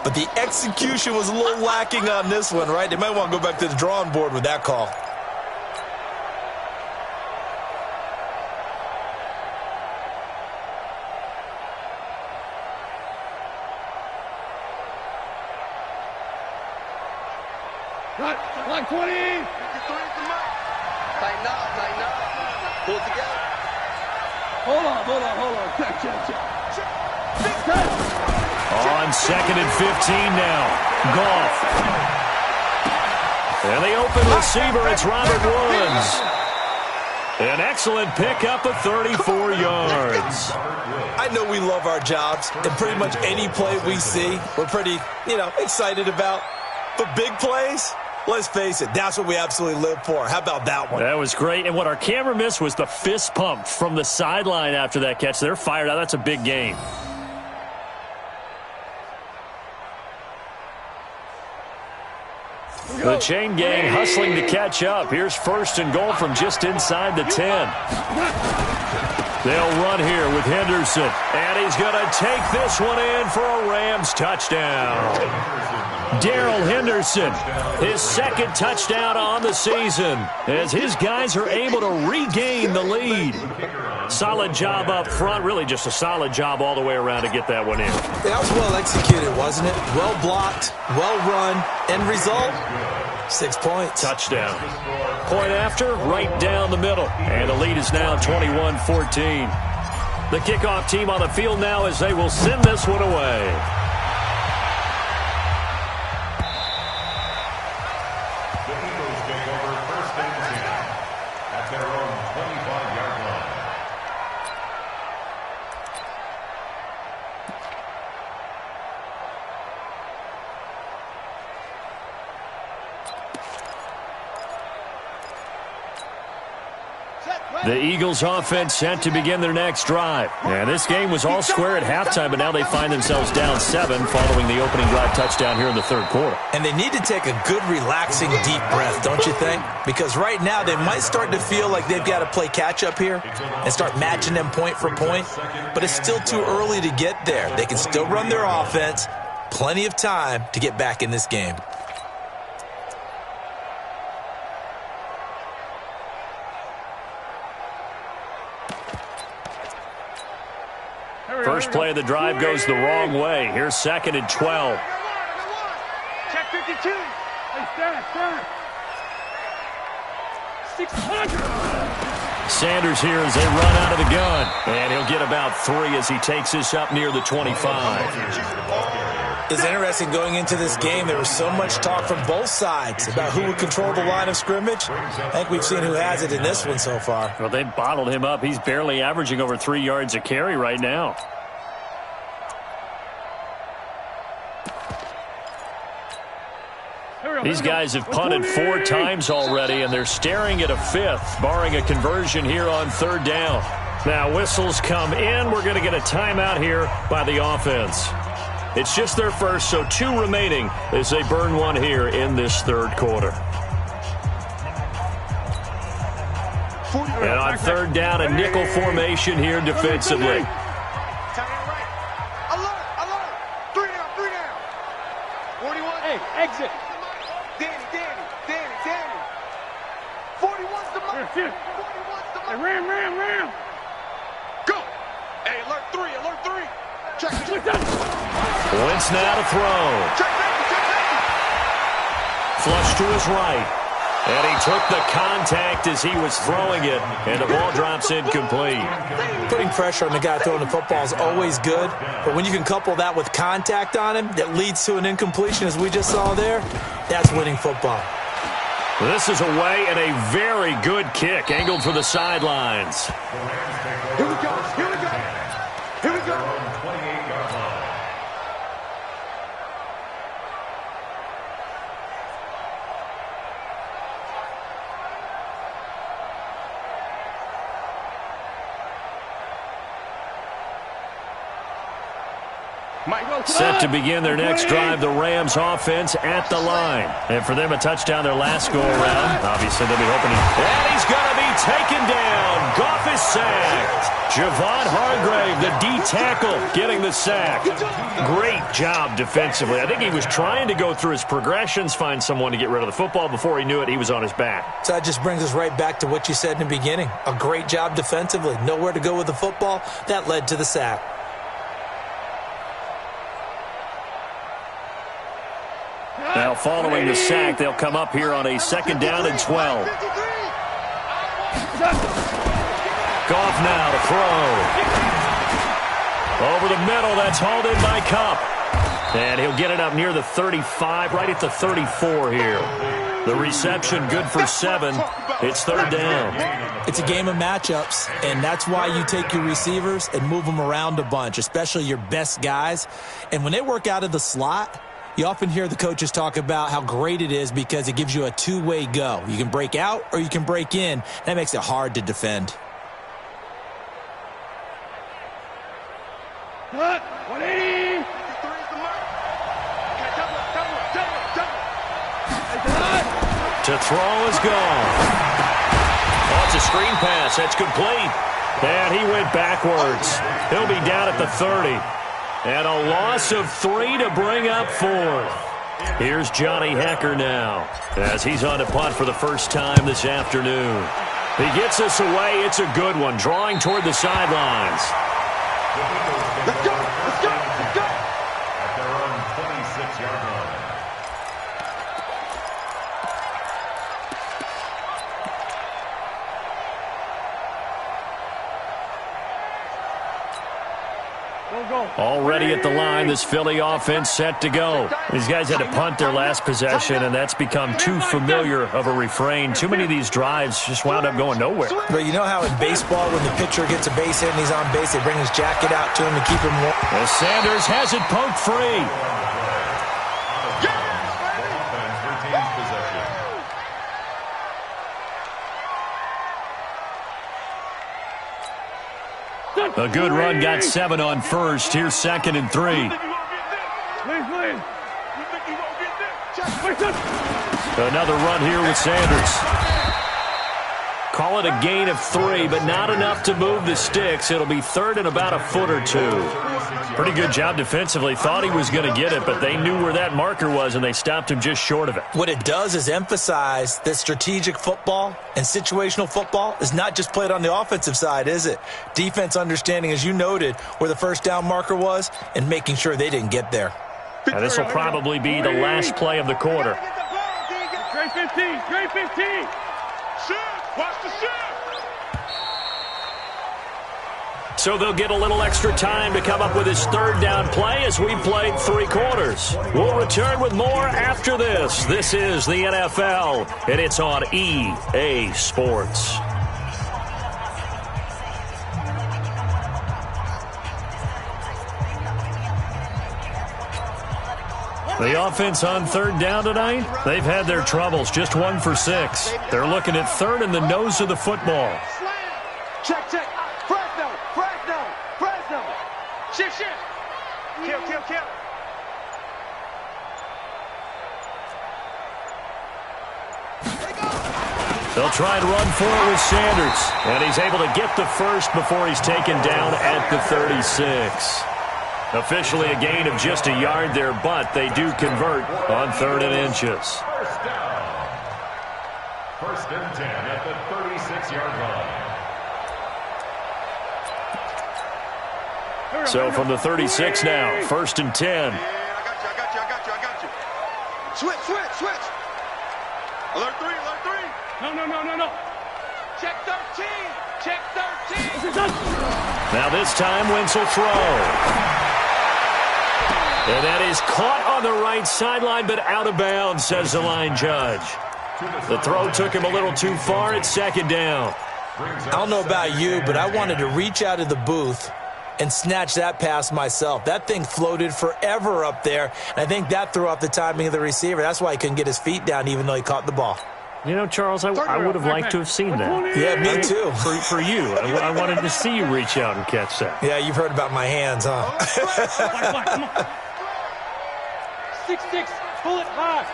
[SPEAKER 5] But the execution was a little lacking on this one, right? They might want to go back to the drawing board with that call.
[SPEAKER 2] Line 20.
[SPEAKER 7] Tighten up, tighten up. Pull it together.
[SPEAKER 2] Hold on. Check.
[SPEAKER 4] On 2nd and 15 now. Goff. And the open receiver, it's Robert Woods. An excellent pickup of 34 yards.
[SPEAKER 5] I know we love our jobs, and pretty much any play we see, we're pretty, excited about. But big plays, let's face it, that's what we absolutely live for. How about that one?
[SPEAKER 4] That was great. And what our camera missed was the fist pump from the sideline after that catch. They're fired out. That's a big game. The chain gang hustling to catch up. Here's 1st and goal from just inside the 10. They'll run here with Henderson. And he's going to take this one in for a Rams touchdown. Darrell Henderson, his 2nd touchdown on the season, as his guys are able to regain the lead. Solid job up front, really just a solid job all the way around to get that one in.
[SPEAKER 5] That was well executed, wasn't it? Well blocked, well run, end result, 6 points.
[SPEAKER 4] Touchdown. Point after, right down the middle. And the lead is now 21-14. The kickoff team on the field now as they will send this one away. The Eagles offense set to begin their next drive. And this game was all square at halftime, but now they find themselves down 7 following the opening drive touchdown here in the 3rd quarter.
[SPEAKER 5] And they need to take a good, relaxing, deep breath, don't you think? Because right now they might start to feel like they've got to play catch-up here and start matching them point for point. But it's still too early to get there. They can still run their offense. Plenty of time to get back in this game.
[SPEAKER 4] First play of the drive goes the wrong way. Here's 2nd and 12.
[SPEAKER 2] Check 52. Hey, stand. 600.
[SPEAKER 4] Sanders here as they run out of the gun. And he'll get about 3 as he takes this up near the 25.
[SPEAKER 5] It's interesting going into this game. There was so much talk from both sides about who would control the line of scrimmage. I think we've seen who has it in this one so far.
[SPEAKER 4] Well, they bottled him up. He's barely averaging over 3 yards a carry right now. These guys have punted 4 times already, and they're staring at a 5th, barring a conversion here on 3rd down. Now, whistles come in. We're going to get a timeout here by the offense. It's just their first, so 2 remaining as they burn one here in this 3rd quarter. And on 3rd down, a nickel formation here defensively.
[SPEAKER 7] Alert! 3 down. 41.
[SPEAKER 2] Hey, exit.
[SPEAKER 7] Danny. 41's the mark. 41's the mark.
[SPEAKER 2] Ram.
[SPEAKER 7] Go. Hey, alert 3. Check.
[SPEAKER 4] Wentz now to throw.
[SPEAKER 7] Check.
[SPEAKER 4] Flush to his right. And he took the contact as he was throwing it, and the ball drops incomplete.
[SPEAKER 5] Putting pressure on the guy throwing the football is always good, but when you can couple that with contact on him that leads to an incompletion, as we just saw there, that's winning football.
[SPEAKER 4] This is away and a very good kick, angled for the sidelines.
[SPEAKER 7] Here we go. Here we go. Here we go.
[SPEAKER 6] 28-yard line.
[SPEAKER 4] Set to begin their next drive, the Rams offense at the line. And for them, a touchdown their last go-around. Obviously, they'll be hoping. And he's going to be taken down. Goff is sacked. Javon Hargrave, the D-tackle, getting the sack. Great job defensively. I think he was trying to go through his progressions, find someone to get rid of the football. Before he knew it, he was on his back.
[SPEAKER 5] So that just brings us right back to what you said in the beginning. A great job defensively. Nowhere to go with the football. That led to the sack.
[SPEAKER 4] Now, following the sack, they'll come up here on a 2nd down and 12. Goff now to throw. Over the middle, that's hauled in by Kupp. And he'll get it up near the 35, right at the 34 here. The reception good for 7. It's 3rd down.
[SPEAKER 5] It's a game of matchups, and that's why you take your receivers and move them around a bunch, especially your best guys. And when they work out of the slot, you often hear the coaches talk about how great it is because it gives you a two-way go. You can break out or you can break in. That makes it hard to defend.
[SPEAKER 2] 180.
[SPEAKER 4] To throw is gone. Oh, it's a screen pass. That's complete. And he went backwards. He'll be down at the 30. And a loss of 3 to bring up 4th. Here's Johnny Hecker now as he's on to punt for the first time this afternoon. He gets us away. It's a good one, drawing toward the sidelines.
[SPEAKER 7] Let's go. Let's go. Let's go.
[SPEAKER 6] At their own 26-yard line.
[SPEAKER 4] Already at the line, this Philly offense set to go. These guys had to punt their last possession, and that's become too familiar of a refrain. Too many of these drives just wound up going nowhere.
[SPEAKER 5] But you know how in baseball, when the pitcher gets a base hit and he's on base, they bring his jacket out to him to keep him warm?
[SPEAKER 4] As Sanders has it poked free. A good run got 7 on first. Here's 2nd and 3. Another run here with Sanders. Call it a gain of 3, but not enough to move the sticks. It'll be 3rd and about a foot or 2. Pretty good job defensively. Thought he was going to get it, but they knew where that marker was, and they stopped him just short of it.
[SPEAKER 5] What it does is emphasize that strategic football and situational football is not just played on the offensive side, is it? Defense understanding, as you noted, where the first down marker was and making sure they didn't get there.
[SPEAKER 4] Now, this will probably be the last play of the quarter.
[SPEAKER 2] Straight 15. Straight 15.
[SPEAKER 7] Watch the shift.
[SPEAKER 4] So they'll get a little extra time to come up with his 3rd down play as we played 3 quarters. We'll return with more after this. This is the NFL, and it's on EA Sports. The offense on 3rd down tonight, they've had their troubles, just 1 for 6. They're looking at 3rd in the nose of the football.
[SPEAKER 7] Check, check. Fresno, Fresno, Fresno. Shift, shift. Kill, kill, kill.
[SPEAKER 4] They'll try and run for it with Sanders. And he's able to get the first before he's taken down at the 36. Officially a gain of just a yard there, but they do convert on 3rd and inches.
[SPEAKER 6] First down. 1st and 10 at the 36-yard line.
[SPEAKER 4] So from the 36 now, 1st and 10.
[SPEAKER 7] Yeah, I got you. Switch, switch, switch. Alert 3, alert 3.
[SPEAKER 2] No.
[SPEAKER 7] Check 13. Check 13.
[SPEAKER 4] Now this time, Wentz will throw. And that is caught on the right sideline, but out of bounds, says the line judge. The throw took him a little too far. It's second down.
[SPEAKER 5] I don't know about you, but I wanted to reach out of the booth and snatch that pass myself. That thing floated forever up there, and I think that threw off the timing of the receiver. That's why he couldn't get his feet down even though he caught the ball.
[SPEAKER 4] You know, Charles, I would have liked to have seen that.
[SPEAKER 5] Yeah, me too.
[SPEAKER 4] For you. I wanted to see you reach out and catch that.
[SPEAKER 5] Yeah, you've heard about my hands, huh?
[SPEAKER 2] Come on. 6-6, pull it high.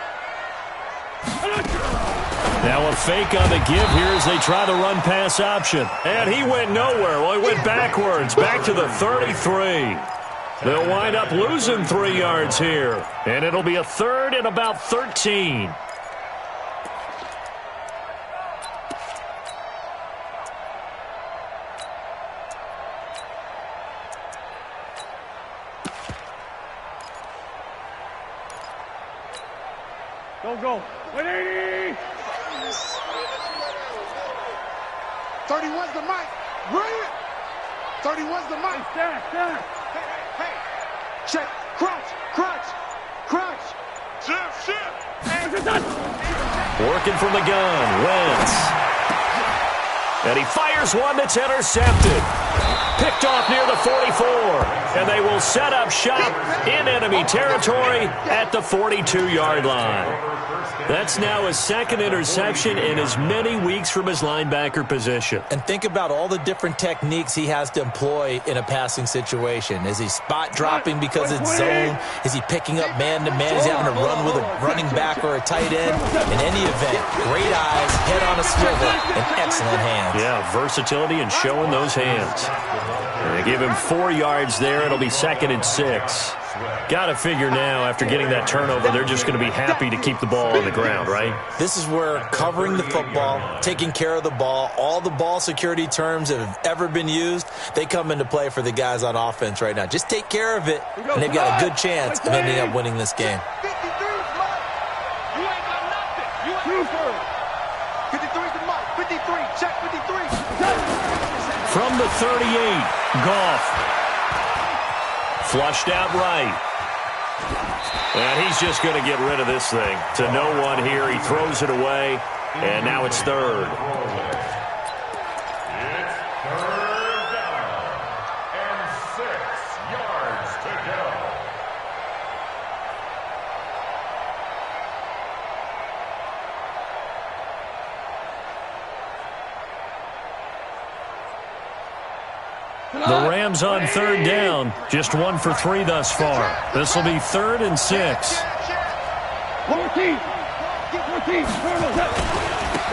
[SPEAKER 4] Now a fake on the give here as they try the run-pass option. And he went nowhere. Well, he went backwards, back to the 33. They'll wind up losing 3 yards here. And it'll be a third and about 13.
[SPEAKER 2] Go. 180.
[SPEAKER 7] 31's the mic. Brilliant. 31's the mic.
[SPEAKER 2] Stand.
[SPEAKER 7] Hey. Check. Crunch. Shift.
[SPEAKER 4] Working from the gun, Wentz. And he fires one that's intercepted. Picked off near the 44. And they will set up shop in enemy territory at the 42-yard line. That's now his second interception in as many weeks from his linebacker position.
[SPEAKER 5] And think about all the different techniques he has to employ in a passing situation. Is he spot dropping because it's zone? Is he picking up man-to-man? Is he having to run with a running back or a tight end? In any event, great eyes, head on a swivel, and excellent hands.
[SPEAKER 4] Yeah, versatility and showing those hands. And they give him 4 yards there. It'll be 2nd and 6. Got to figure now, after getting that turnover, they're just going to be happy to keep the ball on the ground, right?
[SPEAKER 5] This is where covering the football, taking care of the ball, all the ball security terms that have ever been used, they come into play for the guys on offense right now. Just take care of it, and they've got a good chance of ending up winning this game.
[SPEAKER 7] 53's Mike. You ain't got nothing. You ain't got 53's the Mike. 53. Check 53.
[SPEAKER 4] From the 38, Goff. Flushed out right. And he's just going to get rid of this thing. To no one here. He throws it away. And now it's third.
[SPEAKER 6] It's third down and 6 yards to go.
[SPEAKER 4] The Rams on third down. Just 1 for 3 thus far. This will be 3rd and 6.
[SPEAKER 2] 14.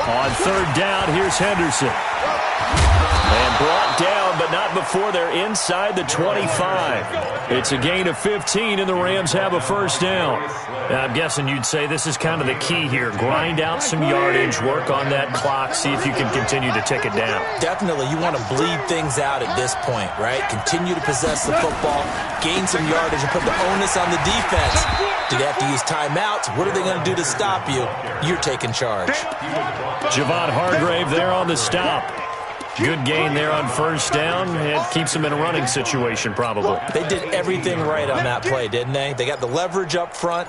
[SPEAKER 4] On third down, here's Henderson. And brought down, but not before they're inside the 25. It's a gain of 15, and the Rams have a first down. I'm guessing you'd say this is kind of the key here. Grind out some yardage, work on that clock, see if you can continue to tick it down.
[SPEAKER 5] Definitely, you want to bleed things out at this point, right? Continue to possess the football, gain some yardage, and put the onus on the defense. Do they have to use timeouts? What are they going to do to stop you? You're taking charge.
[SPEAKER 4] Javon Hargrave there on the stop. Good gain there on first down. It keeps them in a running situation, probably.
[SPEAKER 5] They did everything right on that play, didn't they? They got the leverage up front,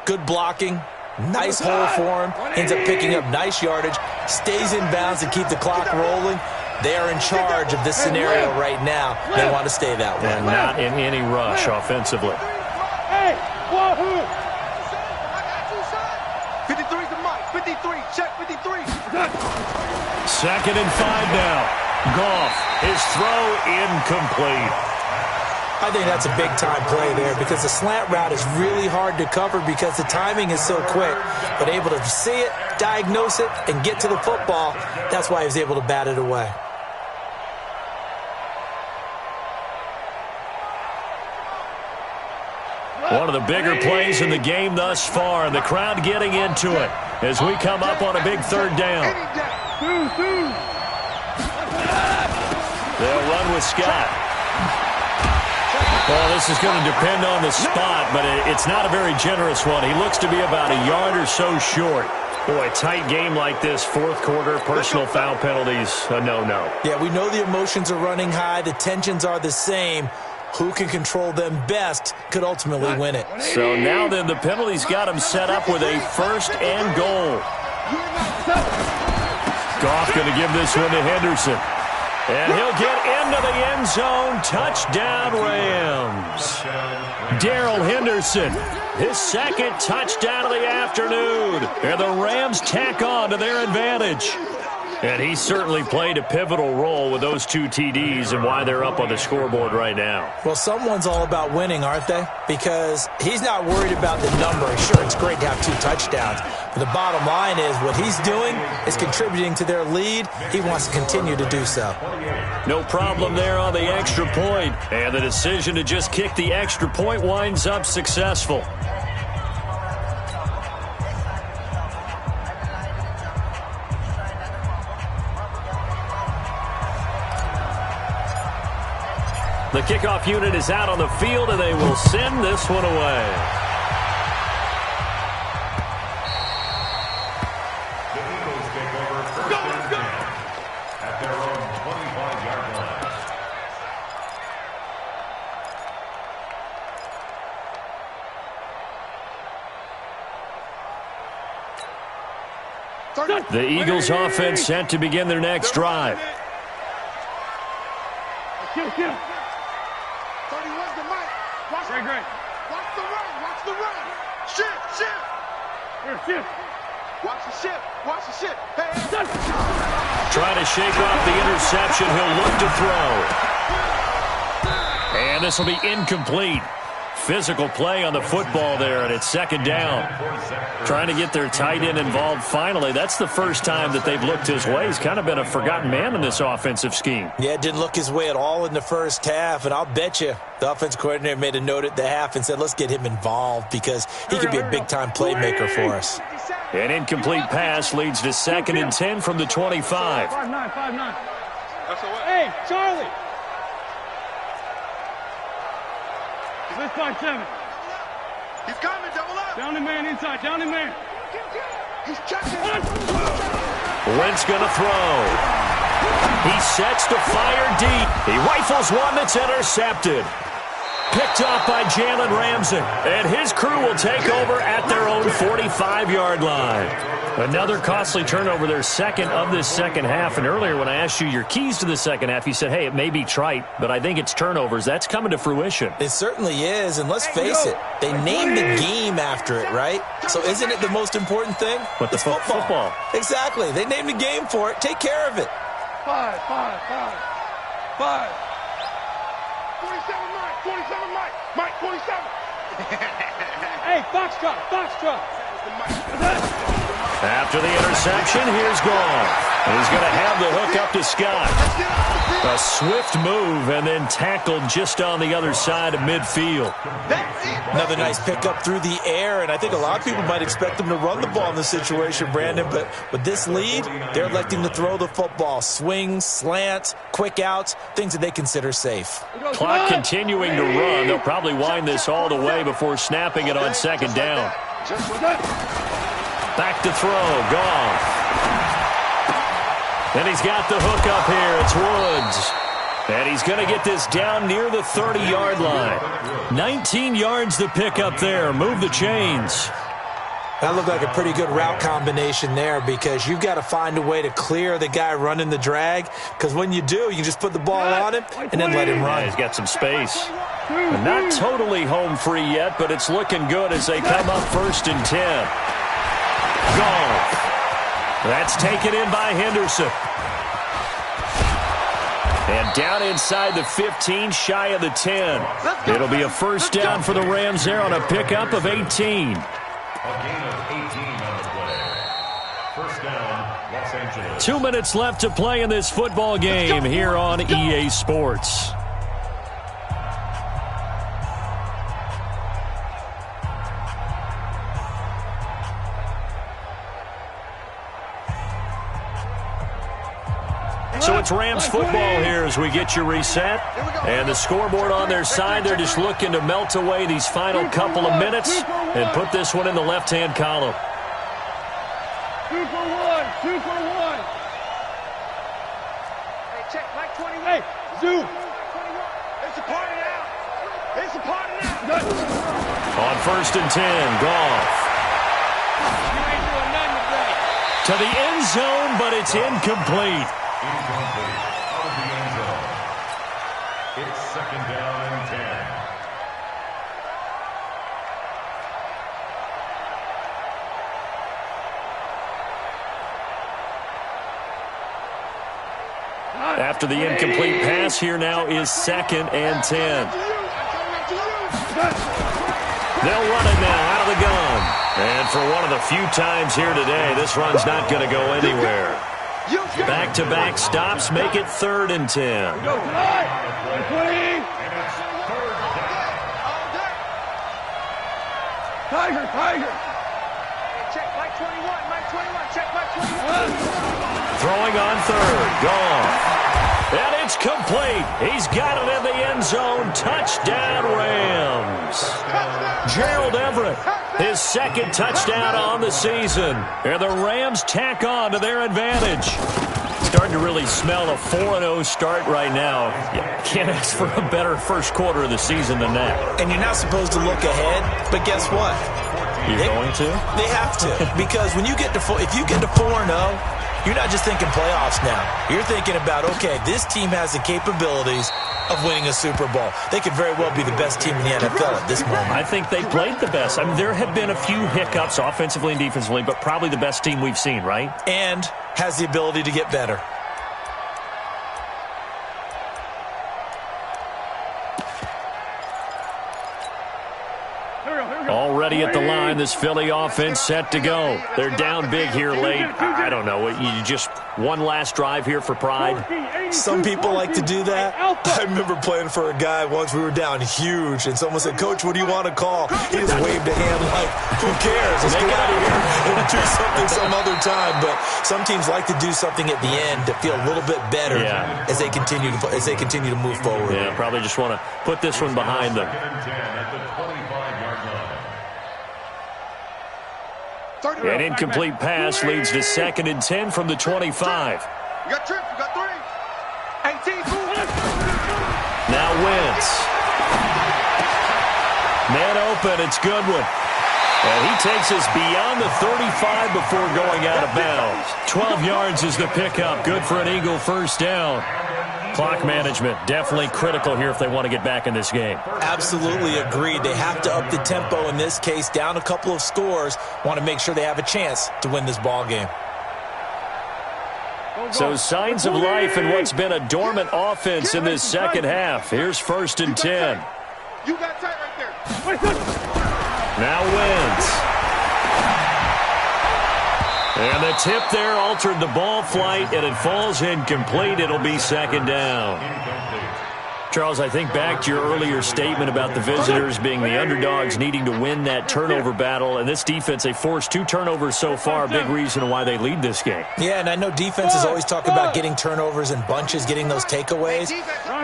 [SPEAKER 5] good blocking, nice hole for him, ends up picking up nice yardage, stays in bounds to keep the clock rolling. They are in charge of this scenario right now. They want to stay that way.
[SPEAKER 4] And not in any rush offensively.
[SPEAKER 2] Hey, wahoo!
[SPEAKER 7] 53's the Mike. 53. Check 53.
[SPEAKER 4] 2nd and 5 now. Goff, his throw incomplete.
[SPEAKER 5] I think that's a big-time play there because the slant route is really hard to cover because the timing is so quick. But able to see it, diagnose it, and get to the football, that's why he was able to bat it away.
[SPEAKER 4] One of the bigger plays in the game thus far, and the crowd getting into it as we come up on a big third down. They'll run with Scott. Well, this is going to depend on the spot, but it's not a very generous one. He looks to be about a yard or so short. Boy, tight game like this, fourth quarter, personal foul penalties, a no-no.
[SPEAKER 5] Yeah, we know the emotions are running high. The tensions are the same. Who can control them best could ultimately win it.
[SPEAKER 4] So now then, the penalties got him set up with a first and goal. Goff going to give this one to Henderson. And he'll get into the end zone. Touchdown, Rams. Darrell Henderson, his second touchdown of the afternoon. And the Rams tack on to their advantage. And he certainly played a pivotal role with those two TDs and why they're up on the scoreboard right now.
[SPEAKER 5] Well, someone's all about winning, aren't they? Because he's not worried about the number. Sure, it's great to have 2 touchdowns. But the bottom line is what he's doing is contributing to their lead. He wants to continue to do so.
[SPEAKER 4] No problem there on the extra point. And the decision to just kick the extra point winds up successful. The kickoff unit is out on the field, and they will send this one away.
[SPEAKER 6] The Eagles take over first and 10 at their own 25-yard
[SPEAKER 2] line.
[SPEAKER 4] The Eagles offense set to begin their next drive.
[SPEAKER 2] Kill.
[SPEAKER 7] 31's the mic. Watch
[SPEAKER 2] Great.
[SPEAKER 7] Watch the run. Watch the run. Shift.
[SPEAKER 2] Shift.
[SPEAKER 7] Watch the shift. Watch the shift. Hey.
[SPEAKER 4] Trying to shake off the interception. He'll look to throw. And this will be incomplete. Physical play on the football there, and it's second down. Trying to get their tight end involved finally. That's the first time that they've looked his way. He's kind of been a forgotten man in this offensive scheme.
[SPEAKER 5] Yeah, it didn't look his way at all in the first half, and I'll bet you the offense coordinator made a note at the half and said, let's get him involved because he could be a big-time playmaker for us.
[SPEAKER 4] An incomplete pass leads to 2nd and 10 from the 25.
[SPEAKER 2] 5-9. Hey, Charlie. Let's 5-7.
[SPEAKER 7] He's coming. Double up.
[SPEAKER 2] Down the man inside. Down the man.
[SPEAKER 7] He's checking.
[SPEAKER 4] Wentz going to throw. He sets to fire deep. He rifles one that's intercepted. Picked off by Jalen Ramsey. And his crew will take over at their own 45-yard line. Another costly turnover, their second of this second half. And earlier when I asked you your keys to the second half, you said, hey, it may be trite, but I think it's turnovers. That's coming to fruition.
[SPEAKER 5] It certainly is, and let's face it, they named the game after it, right? So isn't it the most important thing?
[SPEAKER 4] But the football.
[SPEAKER 5] Exactly. They named the game for it. Take care of it.
[SPEAKER 2] 5.
[SPEAKER 7] 27 Mike. Mike 27.
[SPEAKER 2] Hey, Foxtrot.
[SPEAKER 4] After the interception, here's Goff. He's going to have the hook up to Scott. A swift move and then tackled just on the other side of midfield.
[SPEAKER 5] Another nice pickup through the air, and I think a lot of people might expect them to run the ball in this situation, Brandon, but with this lead, they're electing to throw the football. Swings, slants, quick outs, things that they consider safe.
[SPEAKER 4] Clock continuing to run. They'll probably wind this all the way before snapping it on second down. Back to throw, Goff. And he's got the hook up here. It's Woods. And he's going to get this down near the 30-yard line. 19 yards to pick up there. Move the chains.
[SPEAKER 5] That looked like a pretty good route combination there because you've got to find a way to clear the guy running the drag because when you do, you just put the ball on him and then let him run.
[SPEAKER 4] Yeah, he's got some space. And not totally home free yet, but it's looking good as they come up 1st and 10. Goff. That's taken in by Henderson. And down inside the 15, shy of the 10. It'll be a first down for the Rams there on a pickup of 18.
[SPEAKER 6] A gain of 18 on the play. First down, Los Angeles.
[SPEAKER 4] 2 minutes left to play in this football game here on EA Sports. So it's Rams football here as we get you reset. And the scoreboard on their side, they're just looking to melt away these final couple of minutes and put this one in the left-hand column.
[SPEAKER 2] 2 for 1. 2 for 1.
[SPEAKER 7] Hey, check, Mike 21.
[SPEAKER 2] Hey, Zoo.
[SPEAKER 7] It's a party now. It's a party now.
[SPEAKER 4] On 1st and 10, Goff.
[SPEAKER 2] You ain't doing nothing today.
[SPEAKER 4] To the end zone, but it's incomplete.
[SPEAKER 6] Incomplete. Out of the end zone. It's 2nd down and 10.
[SPEAKER 4] After the incomplete pass, here now is 2nd and 10. They'll run it now out of the gun. And for one of the few times here today, this run's not going to go anywhere. Back-to-back stops make it 3rd and 10.
[SPEAKER 2] Go, tonight. 20. Tiger, Tiger.
[SPEAKER 7] Check, Mike 21. Mike 21. Check, Mike 21.
[SPEAKER 4] Throwing on 3rd, Goff. And it's complete. He's got it in the end zone. Touchdown, Rams. Gerald Everett, his 2nd touchdown on the season. And the Rams tack on to their advantage. Starting to really smell a 4-0 start right now. You can't ask for a better first quarter of the season than that.
[SPEAKER 5] And you're not supposed to look ahead, but guess what?
[SPEAKER 4] You're going to?
[SPEAKER 5] They have to. Because when you get to if you get to 4-0, you're not just thinking playoffs now. You're thinking about, okay, this team has the capabilities of winning a Super Bowl. They could very well be the best team in the NFL at this moment.
[SPEAKER 4] I think they played the best. I mean, there have been a few hiccups offensively and defensively, but probably the best team we've seen, right?
[SPEAKER 5] And has the ability to get better.
[SPEAKER 4] Already at the line, this Philly offense set to go. They're down big here late. I don't know. You just one last drive here for pride.
[SPEAKER 5] Some people like to do that. I remember playing for a guy once. We were down huge, and someone said, "Coach, what do you want to call?" He just waved a hand like, "Who cares? Let's get out of here and do something some other time." But some teams like to do something at the end to feel a little bit better as they continue to move forward.
[SPEAKER 4] Yeah, probably just want to put this one behind them.
[SPEAKER 6] 2nd and 10 at the 25-yard line.
[SPEAKER 4] An incomplete pass leads to 2nd and 10 from the 25.
[SPEAKER 7] You got trips. You got 3. 18.
[SPEAKER 4] Now Wentz. Man open, it's Goodwin. And he takes us beyond the 35 before going out of bounds. 12 yards is the pickup. Good for an Eagle first down. Clock management definitely critical here if they want to get back in this game.
[SPEAKER 5] Absolutely agreed. They have to up the tempo in this case. Down a couple of scores. Want to make sure they have a chance to win this ball game.
[SPEAKER 4] So signs of life in what's been a dormant offense in this second half. Here's 1st and 10.
[SPEAKER 7] You got tight right there.
[SPEAKER 4] Now Wentz. And the tip there altered the ball flight, and it falls incomplete. It'll be 2nd down. Charles, I think back to your earlier statement about the visitors being the underdogs needing to win that turnover battle. And this defense, they forced 2 turnovers so far. Big reason why they lead this game.
[SPEAKER 5] Yeah, and I know defenses always talk about getting turnovers in bunches, getting those takeaways.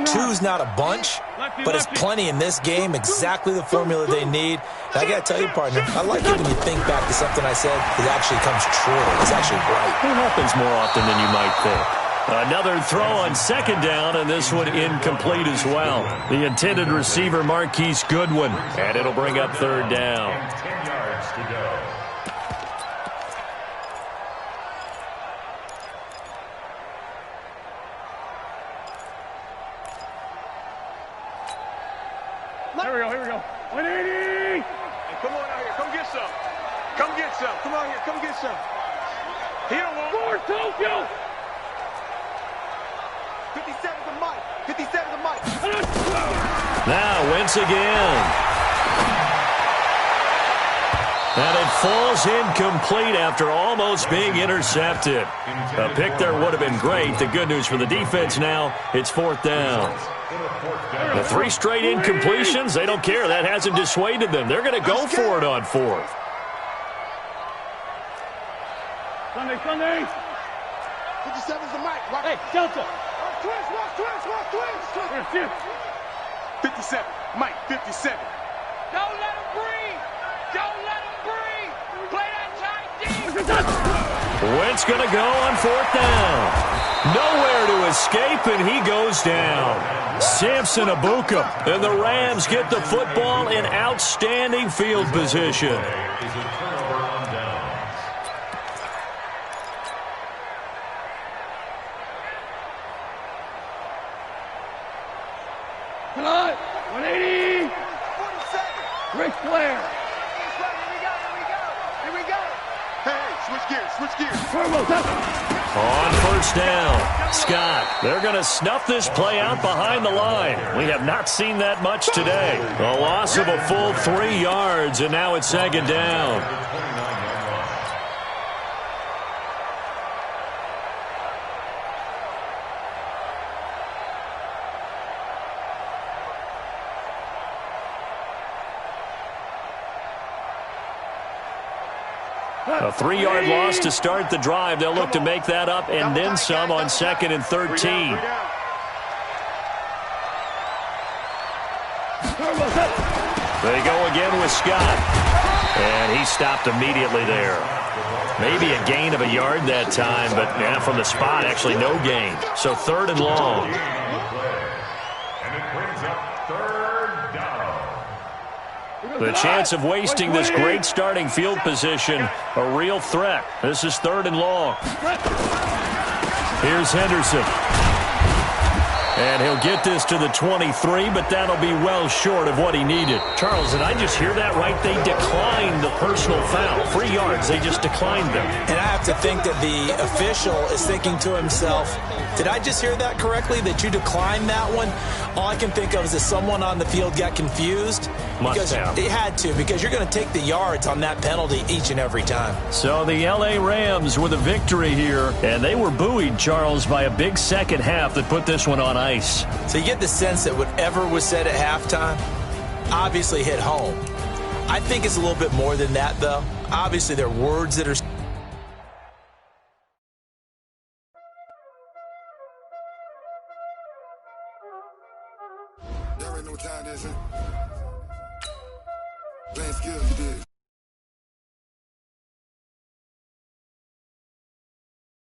[SPEAKER 5] 2's not a bunch, but it's plenty in this game. Exactly the formula they need. And I got to tell you, partner, I like it when you think back to something I said. It actually comes true. It's actually right.
[SPEAKER 4] It happens more often than you might think. Another throw on 2nd down, and this one incomplete as well. The intended receiver, Marquise Goodwin, and it'll bring up 3rd down.
[SPEAKER 6] And 10 yards to go.
[SPEAKER 2] Here we go. 180.
[SPEAKER 7] Hey, come on out here. Come get some. Come get some. Come on here. Come get some. He don't want
[SPEAKER 2] Score, Tokyo.
[SPEAKER 7] 57 to Mike. 57 to Mike.
[SPEAKER 4] Now Wentz again. And it falls incomplete after almost being intercepted. A pick there would have been great. The good news for the defense now, it's 4th down. The 3 straight incompletions, they don't care. That hasn't dissuaded them. They're going to go for it on 4th.
[SPEAKER 2] Sunday.
[SPEAKER 7] 57's to Mike.
[SPEAKER 2] Hey, Delta.
[SPEAKER 7] Twins. 57. Mike, 57.
[SPEAKER 2] Don't let him breathe. Play that tight D.
[SPEAKER 4] Wentz going to go on 4th down. Nowhere to escape, and he goes down. Samson Abuka, and the Rams get the football in outstanding field position.
[SPEAKER 2] Come on, 180.
[SPEAKER 7] 47.
[SPEAKER 2] Ric Flair.
[SPEAKER 7] Here we go. Hey, switch gears.
[SPEAKER 4] On 1st down, Scott. They're going to snuff this play out behind the line. We have not seen that much today. A loss of a full 3 yards, and now it's 2nd down. A 3-yard loss to start the drive. They'll look to make that up and then some on 2nd and 13. They go again with Scott. And he stopped immediately there. Maybe a gain of a yard that time, but from the spot, actually no gain. So 3rd and long.
[SPEAKER 6] And it brings up 3rd down.
[SPEAKER 4] The chance of wasting this great starting field position, a real threat. This is 3rd and long. Here's Henderson. And he'll get this to the 23, but that'll be well short of what he needed. Charles, did I just hear that right? They declined the personal foul. 3 yards, they just declined them.
[SPEAKER 5] And I have to think that the official is thinking to himself, did I just hear that correctly, that you declined that one? All I can think of is that someone on the field got confused.
[SPEAKER 4] Must have.
[SPEAKER 5] They had to, because you're going to take the yards on that penalty each and every time.
[SPEAKER 4] So the L.A. Rams with a victory here, and they were buoyed, Charles, by a big second half that put this one on ice.
[SPEAKER 5] So you get the sense that whatever was said at halftime obviously hit home. I think it's a little bit more than that, though. Obviously, there are words that are...
[SPEAKER 8] Y'all already know what time it is, huh? Playing skills, you did.